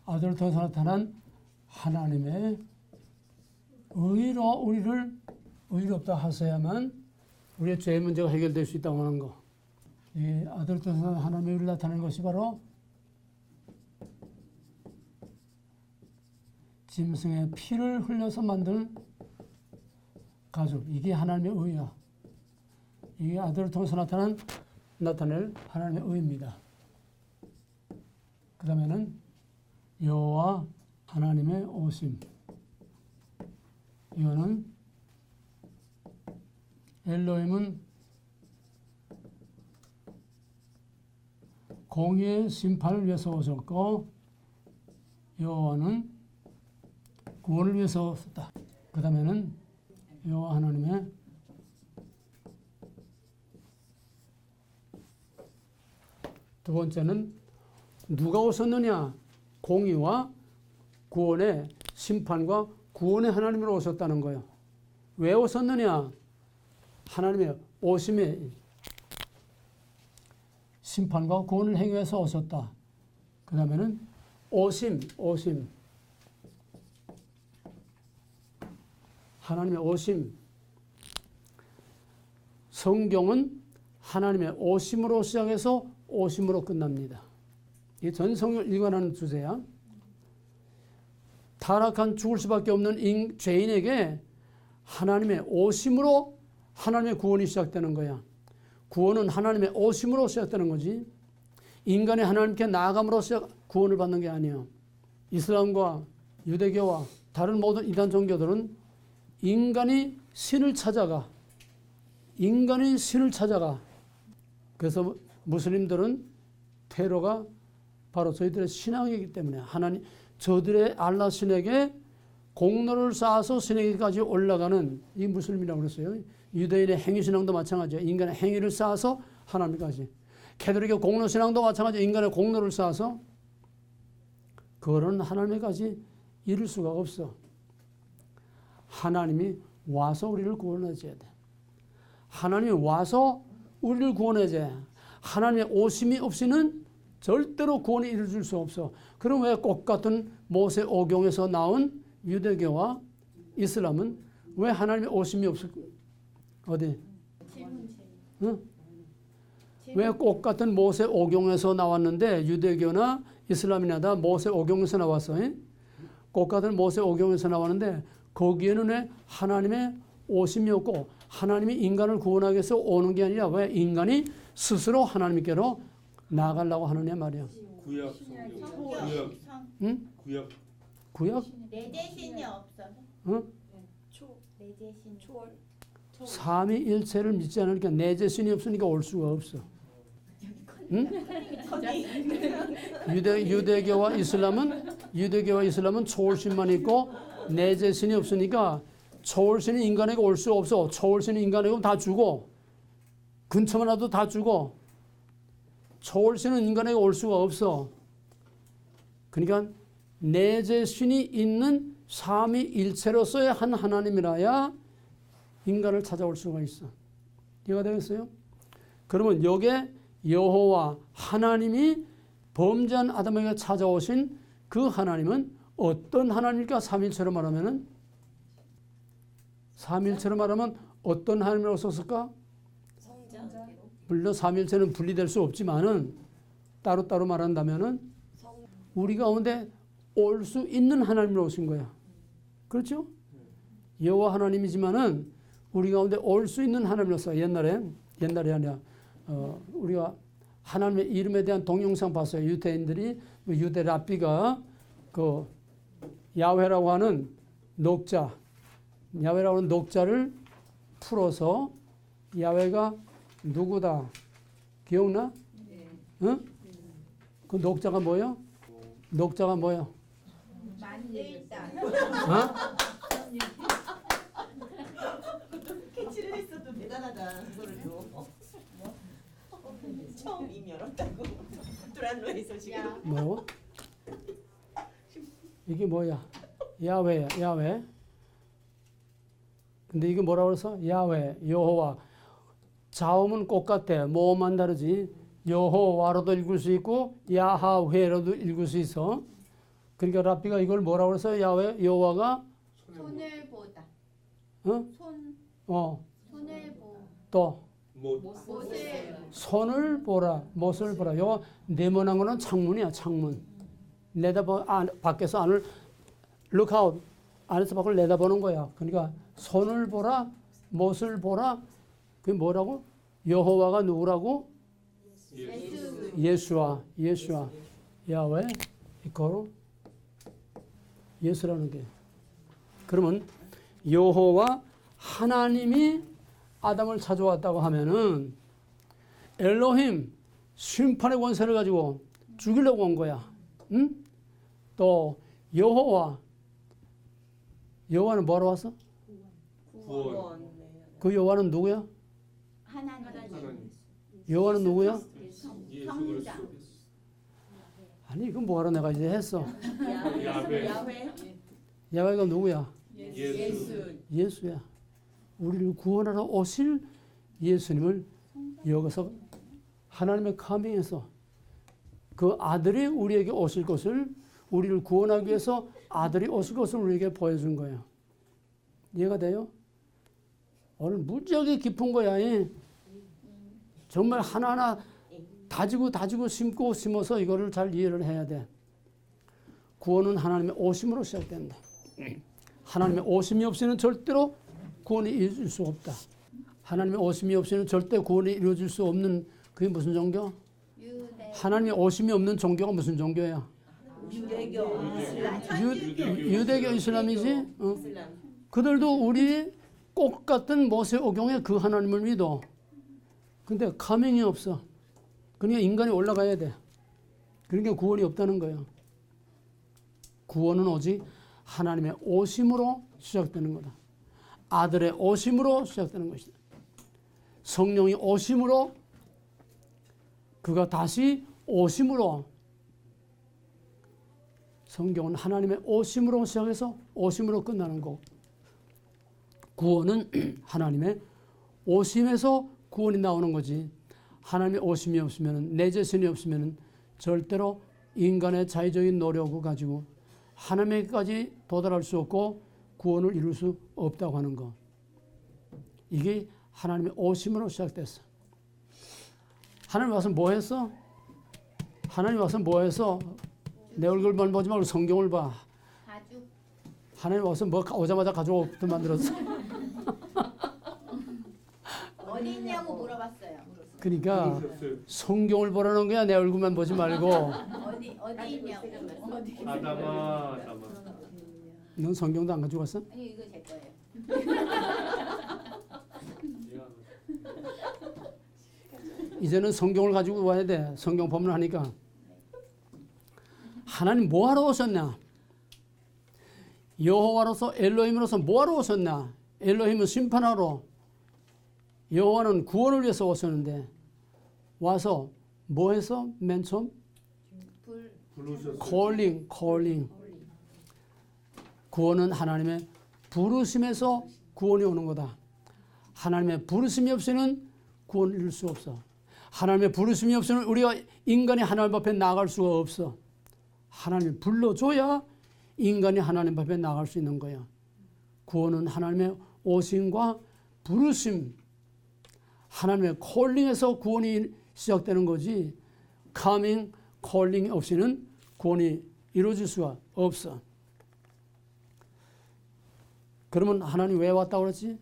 아들을 통해서 나타난 하나님의 의로 우리를 의롭다 하셔야만 우리의 죄의 문제가 해결될 수 있다고 하는 거. 이 아들을 통해서 하나님의 의를 나타내는 것이 바로 짐승의 피를 흘려서 만든 가죽. 이게 하나님의 의야. 이게 아들을 통해서 나타낼 하나님의 의입니다. 그 다음에는 여호와 하나님의 오심. 이거는 엘로힘은 공의의 심판을 위해서 오셨고 여호와는 구원을 위해서 오셨다. 그 다음에는 여호와 하나님의 두 번째는 누가 오셨느냐? 공의와 구원의 심판과 구원의 하나님으로 오셨다는 거예요. 왜 오셨느냐? 하나님의 오심의 심판과 구원을 행위해서 오셨다. 그 다음에는 오심. 하나님의 오심. 성경은 하나님의 오심으로 시작해서 오심으로 끝납니다. 이 전 성경을 일관하는 주제야. 타락한 죽을 수밖에 없는 죄인에게 하나님의 오심으로 하나님의 구원이 시작되는 거야. 구원은 하나님의 오심으로 시작되는 거지. 인간이 하나님께 나아감으로 구원을 받는 게 아니야. 이슬람과 유대교와 다른 모든 이단 종교들은 인간이 신을 찾아가. 그래서 무슬림들은 테러가 바로 저희들의 신앙이기 때문에 하나님 저들의 알라 신에게 공로를 쌓아서 신에게까지 올라가는 이 무슬림이라고 그랬어요. 유대인의 행위신앙도 마찬가지예요. 인간의 행위를 쌓아서 하나님까지. 캐톨릭의 공로신앙도 마찬가지예요. 인간의 공로를 쌓아서 그거는 하나님까지 이룰 수가 없어. 하나님이 와서 우리를 구원해 줘야 돼. 하나님이 와서 우리를 구원해 줘야 돼. 하나님의 오심이 없이는 절대로 구원이 이루어질 수 없어. 그럼 왜 똑같은 모세 오경에서 나온 유대교와 이슬람은 왜 하나님의 오심이 없을까? 어디? 응? 왜 똑같은 모세 오경에서 나왔는데 유대교나 이슬람이나 다 모세 오경에서 나왔어? 똑같은 모세 오경에서 나왔는데 거기에는 왜 하나님의 오심이 없고 하나님이 인간을 구원하기 위해서 오는 게 아니라 왜 인간이 스스로 하나님께로 나아가려고 하느냐 말이야. 구약 성경. 응? 구약? 내 대신이 없어서. 응? 내 대신 초월. 삼위일체를 믿지 않으니까 내 자신이 없으니까 올 수가 없어. 응? 유대교와 이슬람은 초월신만 있고 내 자신이 없으니까 초월신이 인간에게 올 수 없어. 초월신이 인간에게 다 주고 근처만 와도 다 죽어. 초월신은 인간에게 올 수가 없어. 그러니까 내재 신이 있는 삼위일체로서의 한 하나님이라야 인간을 찾아올 수가 있어. 이해가 되겠어요? 그러면 여기에 여호와 하나님이 범죄한 아담에게 찾아오신 그 하나님은 어떤 하나님일까? 삼위일체로 말하면은 삼위일체로 말하면 어떤 하나님이라고 썼을까? 성자. 물론 삼위일체는 분리될 수 없지만은 따로따로 말한다면은 우리 가운데 올 수 있는 하나님으로 오신 거야. 그렇죠? 여호와 하나님이지만은 우리 가운데 올 수 있는 하나님으로서 옛날에 아니라 우리가 하나님의 이름에 대한 동영상 봤어요. 유대인들이 유대 랍비가 그 야훼라고 하는 야훼라고 하는 녹자를 풀어서 야훼가 누구다? 기억나? 응? 그 녹자가 뭐야? 녹자가 뭐야? 만들다. 어? 캐치를 했어도 대단하다. 그거를 또 처음 입 열었다고. 두란노에서 지금. 야. 뭐? 이게 뭐야? 야훼야, 야훼. 근데 이게 뭐라고 그래서? 야훼, 여호와. 자음은 똑같아. 모음만 다르지. 여호와로도 읽을 수 있고 야하훼로도 읽을 수 있어. 그러니까 랍비가 이걸 뭐라고 그래서 야훼, 여호와가 손을 보다. 어? 손을 보. 또 못을. 손을 보라, 못을 보라. 요 네모난 거는 창문이야, 창문. 밖에서 안을 look out, 안에서 밖을 내다보는 거야. 그러니까 손을 보라, 못을 보라. 그게 뭐라고? 여호와가 누구라고? 예수와 야훼 이거로 예수라는 게. 그러면 여호와 하나님이 아담을 찾아왔다고 하면은 엘로힘 심판의 권세를 가지고 죽이려고 온 거야. 응? 또 여호와는 뭐하러 왔어? 구원. 그 여호와는 누구야? 하나님. 여호와는 누구야? 성자. 아니 이건 뭐하러 내가 이제 했어. 야훼. 야훼가 누구야? 예수. 예수야. 우리를 구원하러 오실 예수님을 여기서 하나님의 카밍에서 그 아들이 우리에게 오실 것을, 우리를 구원하기 위해서 아들이 오실 것을 우리에게 보여준 거예요. 이해가 돼요? 오늘 무지하게 깊은 거야. 정말 하나하나 다지고 심어서 이거를 잘 이해를 해야 돼. 구원은 하나님의 오심으로 시작된다. 하나님의 오심이 없이는 절대로 구원이 이루어질 수 없다. 하나님의 오심이 없이는 절대 구원이 이루어질 수 없는 그게 무슨 종교? 유대. 하나님의 오심이 없는 종교가 무슨 종교야? 유대교. 유대교 이슬람이지? 어. 이슬람. 그들도 우리 꼭 같은 모세오경의 그 하나님을 믿어. 근데 가맹이 없어. 그러니까 인간이 올라가야 돼. 그러니까 구원이 없다는 거예요. 구원은 오직 하나님의 오심으로 시작되는 거다. 아들의 오심으로 시작되는 것이다. 성령이 오심으로, 그가 다시 오심으로, 성경은 하나님의 오심으로 시작해서 오심으로 끝나는 거고, 구원은 하나님의 오심에서 구원이 나오는 거지. 하나님의 오심이 없으면, 내재신이 없으면 절대로 인간의 자의적인 노력을 가지고 하나님에게까지 도달할 수 없고 구원을 이룰 수 없다고 하는 거. 이게 하나님의 오심으로 시작됐어. 하나님 와서 뭐 했어? 하나님 와서 뭐 했어? 내 얼굴만 보지 말고 성경을 봐. 가죽. 하나님 와서 뭐 오자마자 가지고 만들었어. 어디 있냐고 물어봤어요. 그러니까 성경을 보라는 거야. 내 얼굴만 보지 말고. 어디 있냐고. 어디. 아담아. 넌 성경도 안 가지고 왔어? 아니 이거 제 거예요. 이제는 성경을 가지고 와야 돼. 성경 법문을 하니까. 하나님 뭐하러 오셨냐? 여호와로서 엘로힘으로서 뭐하러 오셨냐? 엘로힘은 심판하러, 여호와는 구원을 위해서 오셨는데 와서 뭐 해서 맨 처음? 불 부르셨어요. calling. 구원은 하나님의 부르심에서 구원이 오는 거다. 하나님의 부르심이 없이는 구원을 이룰 수 없어. 하나님의 부르심이 없이는 우리가 인간이 하나님 앞에 나아갈 수가 없어. 하나님이 불러줘야 인간이 하나님 앞에 나아갈 수 있는 거야. 구원은 하나님의 오심과 부르심, 하나님의 콜링에서 구원이 시작되는 거지. coming, calling 없이는 구원이 이루어질 수가 없어. 그러면 하나님 왜 왔다고 그랬지?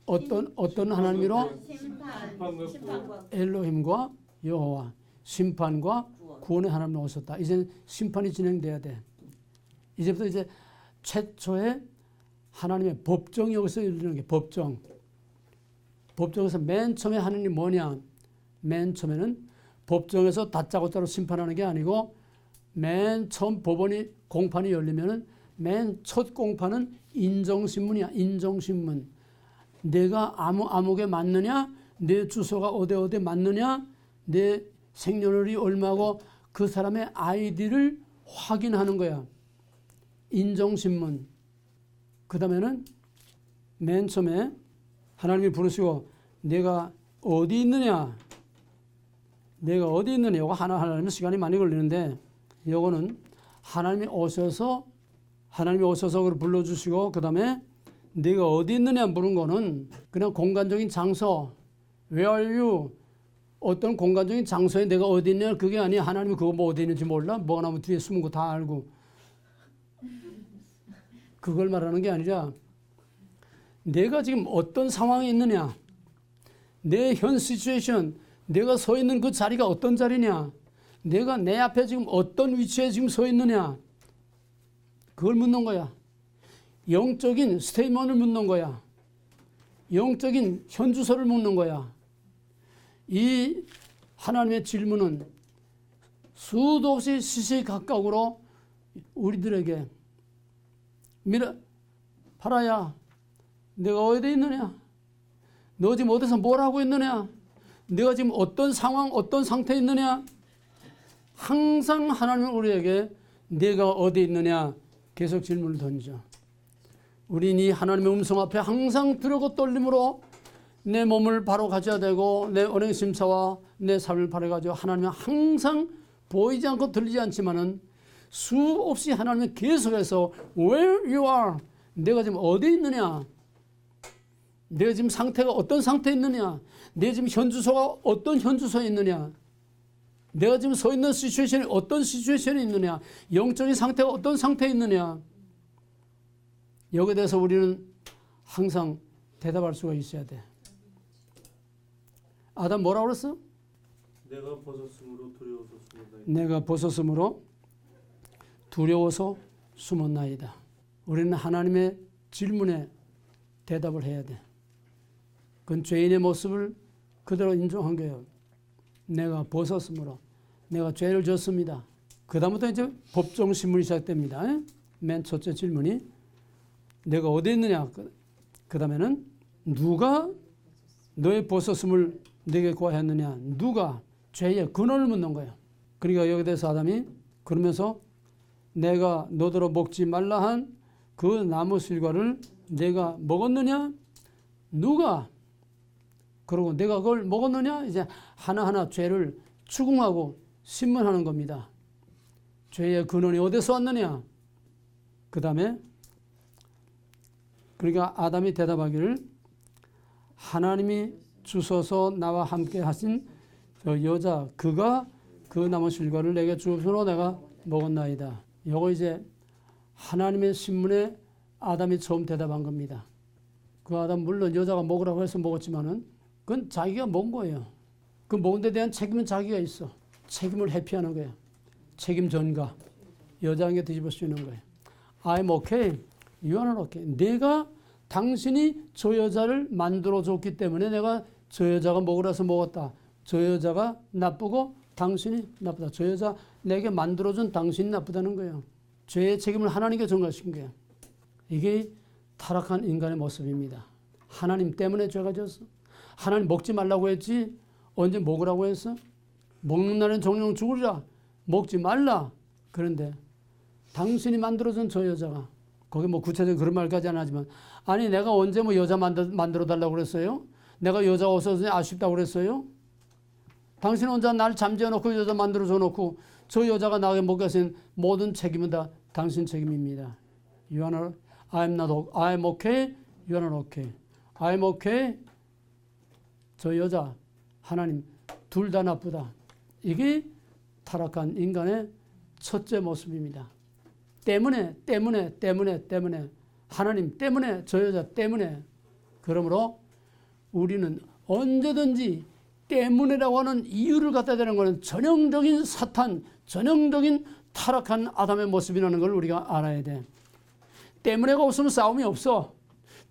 어떤 하나님이로? 심판 엘로힘과 여호와, 심판과 구원의 하나님으로 오셨다. 이제는 심판이 진행돼야 돼. 이제부터 이제 최초의 하나님의 법정이 여기서 열리는 게 법정. 법정에서 맨 처음에 하는 일이 뭐냐? 맨 처음에는 법정에서 다짜고짜로 심판하는 게 아니고 맨 처음 법원이 공판이 열리면은 맨 첫 공판은 인정신문이야. 인정신문. 내가 아무게 맞느냐? 내 주소가 어디 맞느냐? 내 생년월일이 얼마고 그 사람의 아이디를 확인하는 거야. 인정신문. 그 다음에는 맨 처음에 하나님이 부르시고 내가 어디 있느냐? 내가 어디 있느냐? 이거 하나하나면 시간이 많이 걸리는데 이거는 하나님이 오셔서 그걸 불러주시고 그 다음에 내가 어디 있느냐 물은 거는 그냥 공간적인 장소, where are you? 어떤 공간적인 장소에 내가 어디 있냐 그게 아니야. 하나님이 그거 뭐 어디 있는지 몰라? 뭐가 나무 뒤에 숨은 거 다 알고. 그걸 말하는 게 아니라 내가 지금 어떤 상황에 있느냐, 내 현 시츄에이션, 내가 서 있는 그 자리가 어떤 자리냐, 내가 내 앞에 지금 어떤 위치에 지금 서 있느냐, 그걸 묻는 거야. 영적인 스테이먼을 묻는 거야. 영적인 현주소를 묻는 거야. 이 하나님의 질문은 수도 없이 시시각각으로 우리들에게 파라야, 내가 어디에 있느냐? 너 지금 어디서 뭘 하고 있느냐? 내가 지금 어떤 상황, 어떤 상태에 있느냐? 항상 하나님은 우리에게 내가 어디에 있느냐? 계속 질문을 던져. 우리는 이 하나님의 음성 앞에 항상 두려고 떨림으로 내 몸을 바로 가져야 되고 내 언행 심사와 내 삶을 바로 가지고 하나님은 항상 보이지 않고 들리지 않지만은 수없이 하나님은 계속해서 where you are, 내가 지금 어디에 있느냐, 내가 지금 상태가 어떤 상태에 있느냐, 내 지금 현주소가 어떤 현주소에 있느냐, 내가 지금 서 있는 시츄에이션이 어떤 시츄에이션에 있느냐, 영적인 상태가 어떤 상태에 있느냐, 여기에 대해서 우리는 항상 대답할 수가 있어야 돼. 아담 뭐라고 그랬어? 내가 벗었으므로 두려워서 숨었나이다. 내가 벗었으므로 두려워서 숨었나이다. 우리는 하나님의 질문에 대답을 해야 돼. 그건 죄인의 모습을 그대로 인정한 거예요. 내가 벗었으므로 내가 죄를 졌습니다. 그 다음부터 이제 법정 신문이 시작됩니다. 맨 첫째 질문이 내가 어디 있느냐. 그 다음에는 누가 너의 벗었음을 내게 고하였느냐. 누가 죄의 근원을 묻는 거예요. 그러니까 여기에 대해서 아담이 그러면서 내가 너더러 먹지 말라 한 그 나무 실과를 내가 먹었느냐? 누가? 그러고 내가 그걸 먹었느냐? 이제 하나하나 죄를 추궁하고 신문하는 겁니다. 죄의 근원이 어디서 왔느냐? 그 다음에 그러니까 아담이 대답하기를 하나님이 주셔서 나와 함께 하신 저 여자 그가 그 나무 실과를 내게 주옵소서 내가 먹었나이다. 요거 이제 하나님의 신문에 아담이 처음 대답한 겁니다. 그 아담 물론 여자가 먹으라고 해서 먹었지만은 그건 자기가 먹은 거예요. 그 먹은 데 대한 책임은 자기가 있어. 책임을 회피하는 거예요. 책임 전가. 여자에게 뒤집어 쓰는 거예요. I'm okay. You are not okay. 내가 당신이 저 여자를 만들어줬기 때문에 내가 저 여자가 먹으라서 먹었다. 저 여자가 나쁘고 당신이 나쁘다. 저 여자 내게 만들어준 당신이 나쁘다는 거예요. 죄의 책임을 하나님께 전가하신 거예요. 이게 타락한 인간의 모습입니다. 하나님 때문에 죄가 졌어. 하나님 먹지 말라고 했지? 언제 먹으라고 했어? 먹는 날엔 정령 죽으리라. 먹지 말라. 그런데 당신이 만들어준 저 여자가, 거기 뭐 구체적인 그런 말까지 안 하지만, 아니 내가 언제 뭐 여자 만들어 달라고 그랬어요? 내가 여자가 없어서 아쉽다고 그랬어요? 당신 혼자 날 잠재워 놓고 여자 만들어 줘 놓고 저 여자가 나에게 먹게 하신 모든 책임은 다 당신 책임입니다. You are not, I'm okay, you are not okay. I'm okay. 저 여자, 하나님 둘 다 나쁘다. 이게 타락한 인간의 첫째 모습입니다. 때문에 하나님 때문에 저 여자 때문에. 그러므로 우리는 언제든지 때문에라고 하는 이유를 갖다 대는 것은 전형적인 사탄, 전형적인 타락한 아담의 모습이라는 걸 우리가 알아야 돼. 때문에가 없으면 싸움이 없어.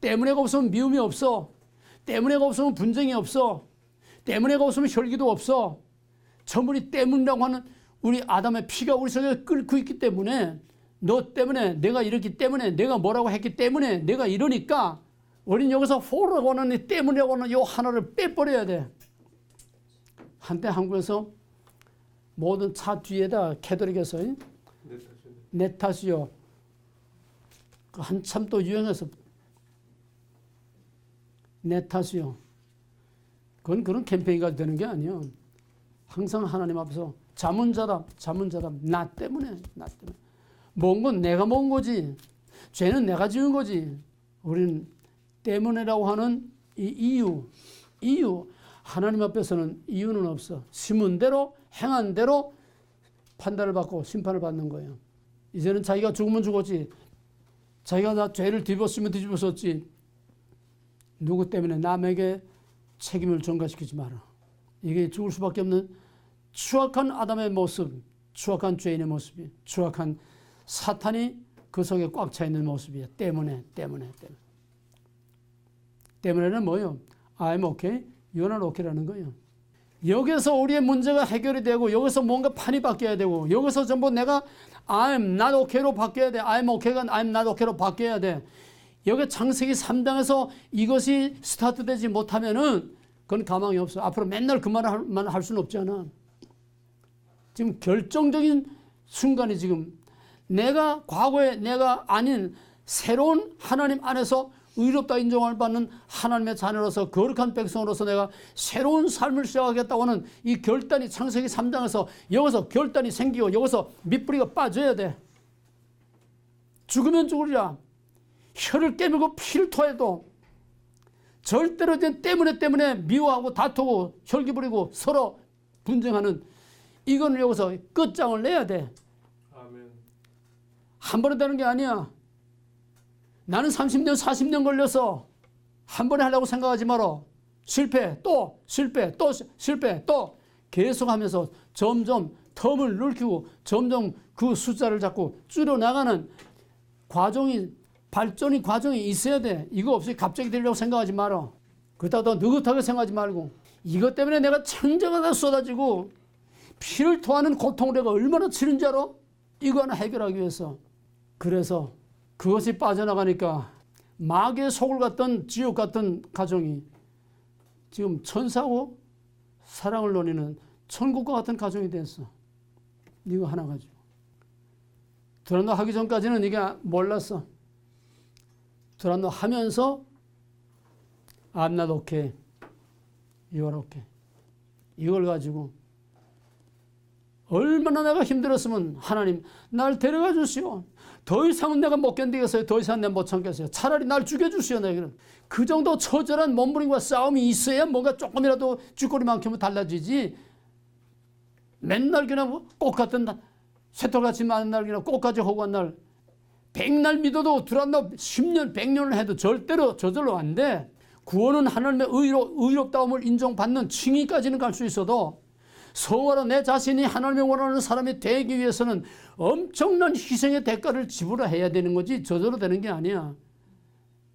때문에가 없으면 미움이 없어. 때문에가 없으면 분쟁이 없어. 때문에가 없으면 혈기도 없어. 전부 때문이라고 하는 우리 아담의 피가 우리 속에 끓고 있기 때문에, 너 때문에, 내가 이렇기 때문에, 내가 뭐라고 했기 때문에, 내가 이러니까 우리는 여기서 포라고 하는 이 때문이라고 하는 이 하나를 빼버려야 돼. 한때 한국에서 모든 차 뒤에다 캐더릭에서 내 탓이요. 한참 또 유행해서 내 탓이요. 그건 그런 캠페인가 되는 게 아니에요. 항상 하나님 앞에서 자문자답, 나 때문에. 먹은 건 내가 먹은 거지. 죄는 내가 지은 거지. 우리는 때문에라고 하는 이 이유. 하나님 앞에서는 이유는 없어. 심은 대로, 행한 대로 판단을 받고 심판을 받는 거예요. 이제는 자기가 죽으면 죽었지. 자기가 나 죄를 뒤집었으면 뒤집었었지. 누구 때문에 남에게 책임을 전가시키지 마라. 이게 죽을 수밖에 없는 추악한 아담의 모습, 추악한 죄인의 모습이, 추악한 사탄이 그 속에 꽉 차 있는 모습이야. 때문에는 뭐예요? I'm okay, you're not okay라는 거예요. 여기서 우리의 문제가 해결이 되고, 여기서 뭔가 판이 바뀌어야 되고, 여기서 전부 내가 I'm not okay로 바뀌어야 돼. I'm okay가 I'm not okay로 바뀌어야 돼. 여기 창세기 3장에서 이것이 스타트되지 못하면은 그건 가망이 없어. 앞으로 맨날 그 말만 할 수는 없잖아. 지금 결정적인 순간이 지금 내가 과거에 내가 아닌 새로운 하나님 안에서 의롭다 인정을 받는 하나님의 자녀로서 거룩한 백성으로서 내가 새로운 삶을 시작하겠다고 하는 이 결단이 창세기 3장에서 여기서 결단이 생기고 여기서 밑뿌리가 빠져야 돼. 죽으면 죽으리라. 혀를 깨물고 피를 토해도 절대로 때문에 미워하고 다투고 혈기 부리고 서로 분쟁하는 이거는 여기서 끝장을 내야 돼. 아멘. 한 번에 되는 게 아니야. 나는 30년 40년 걸려서 한 번에 하려고 생각하지 마라. 실패 또 계속하면서 점점 텀을 넓히고 점점 그 숫자를 자꾸 줄여나가는 과정이 있어야 돼. 이거 없이 갑자기 되려고 생각하지 마라. 그렇다고 느긋하게 생각하지 말고, 이것 때문에 내가 천재가 다 쏟아지고 피를 토하는 고통을 내가 얼마나 치는지 알아? 이거 하나 해결하기 위해서. 그래서 그것이 빠져나가니까 마귀의 속을 갔던 지옥 같은 가정이 지금 천사하고 사랑을 나누는 천국과 같은 가정이 됐어. 이거 하나 가지고. 드란노 하기 전까지는 이게 몰랐어. 드란노 하면서 I'm not okay, you are okay. 이걸 가지고 얼마나 내가 힘들었으면 하나님 날 데려가 주시오. 더 이상은 내가 못 견디겠어요. 더 이상 내가 못 참겠어요. 차라리 날 죽여주시오. 그 정도 처절한 몸부림과 싸움이 있어야 뭔가 조금이라도 쥐꼬리만큼은 달라지지. 맨날 그냥 꽃같은 쇠털같이 많은 날 그냥 꽃까지 허구한 날 100날 믿어도 들어간다 10년 100년을 해도 절대로 저절로 안 돼. 구원은 하나님의 의롭다움을 인정받는 칭의까지는 갈 수 있어도 성화로 내 자신이 하나님의 원하는 사람이 되기 위해서는 엄청난 희생의 대가를 지불해야 되는 거지 저절로 되는 게 아니야.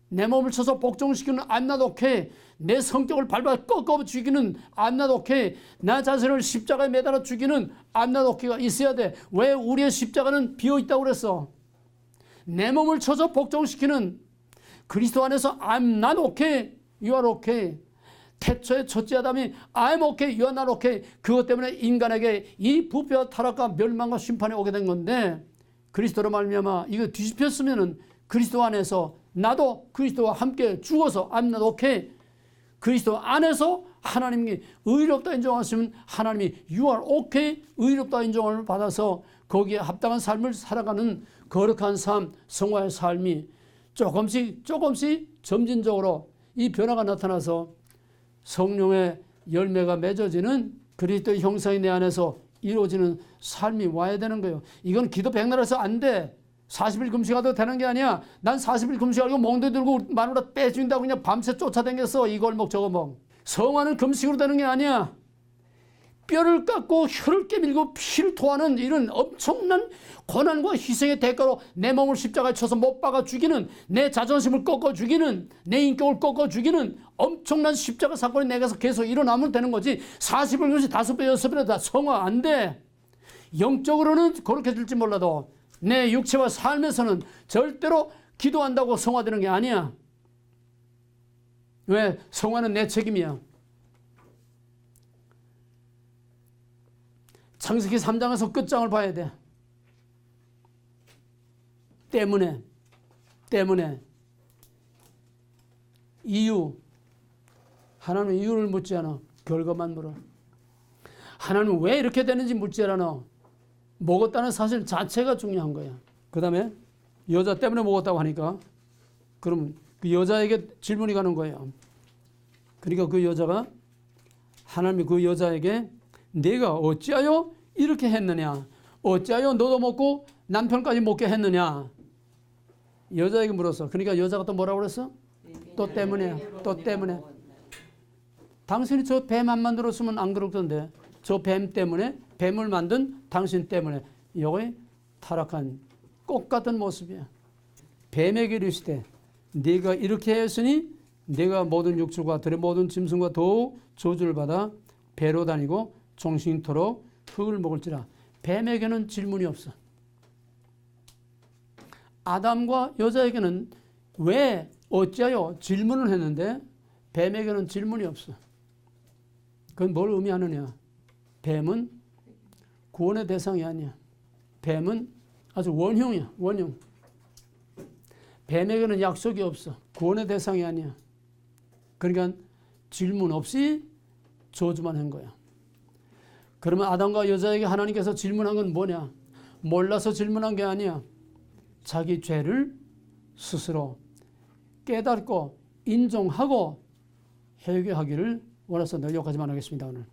내 몸을 쳐서 복종시키는 I'm not okay, 내 성격을 밟아 꺾어 죽이는 I'm not okay, 나 자신을 십자가에 매달아 죽이는 I'm not okay가 있어야 돼. 왜 우리의 십자가는 비어있다고 그랬어? 내 몸을 쳐서 복종시키는 그리스도 안에서 I'm not okay, you are okay, 태초에 첫째 아담이 I'm okay, you're not okay. 그것 때문에 인간에게 이 부패와 타락과 멸망과 심판이 오게 된 건데 그리스도로 말미암아 이거 뒤집혔으면은 그리스도 안에서 나도 그리스도와 함께 죽어서 I'm not okay. 그리스도 안에서 하나님이 의롭다 인정하시면 하나님이 You are okay, 의롭다 인정을 받아서 거기에 합당한 삶을 살아가는 거룩한 삶, 성화의 삶이 조금씩 점진적으로 이 변화가 나타나서 성령의 열매가 맺어지는 그리스도의 형상이 내 안에서 이루어지는 삶이 와야 되는 거예요. 이건 기도 백날 해서 안 돼. 40일 금식하도 되는 게 아니야. 난 40일 금식하고 멍도 들고 마누라 빼준다고 그냥 밤새 쫓아다녔어. 이 골목 저 골목. 성화는 금식으로 되는 게 아니야. 뼈를 깎고 혀를 깨밀고 피를 토하는 이런 엄청난 고난과 희생의 대가로 내 몸을 십자가에 쳐서 못 박아 죽이는, 내 자존심을 꺾어 죽이는, 내 인격을 꺾어 죽이는 엄청난 십자가 사건이 내게서 계속 일어나면 되는 거지. 40일 금식 5배 6배나 다 성화 안 돼. 영적으로는 그렇게 될지 몰라도 내 육체와 삶에서는 절대로 기도한다고 성화되는 게 아니야. 왜? 성화는 내 책임이야. 창세기 3장에서 끝장을 봐야 돼. 때문에 이유, 하나님은 이유를 묻지 않아. 결과만 물어. 하나님은 왜 이렇게 되는지 묻지 않아. 먹었다는 사실 자체가 중요한 거야. 그 다음에 여자 때문에 먹었다고 하니까 그럼 그 여자에게 질문이 가는 거예요. 그러니까 그 여자가 하나님이 그 여자에게 내가 어찌하여 이렇게 했느냐, 어찌하여 너도 먹고 남편까지 먹게 했느냐, 여자에게 물었어. 그러니까 여자가 또 뭐라고 그랬어? 또 때문에. 당신이 저 뱀 안 만들었으면 안 그렇던데 저 뱀 때문에, 뱀을 만든 당신 때문에. 이거의 타락한 꽃 같은 모습이야. 뱀에게 이르시되 네가 이렇게 했으니 네가 모든 육축과 들의 모든 짐승과 더욱 저주를 받아 배로 다니고 종신토록 흙을 먹을지라. 뱀에게는 질문이 없어. 아담과 여자에게는 왜 어찌하여 질문을 했는데 뱀에게는 질문이 없어. 그건 뭘 의미하느냐. 뱀은 구원의 대상이 아니야. 뱀은 아주 원흉이야. 원흉. 뱀에게는 약속이 없어. 구원의 대상이 아니야. 그러니까 질문 없이 저주만 한 거야. 그러면 아담과 여자에게 하나님께서 질문한 건 뭐냐? 몰라서 질문한 게 아니야. 자기 죄를 스스로 깨닫고 인정하고 회개하기를 원했습니다. 여기까지만 하겠습니다. 오늘.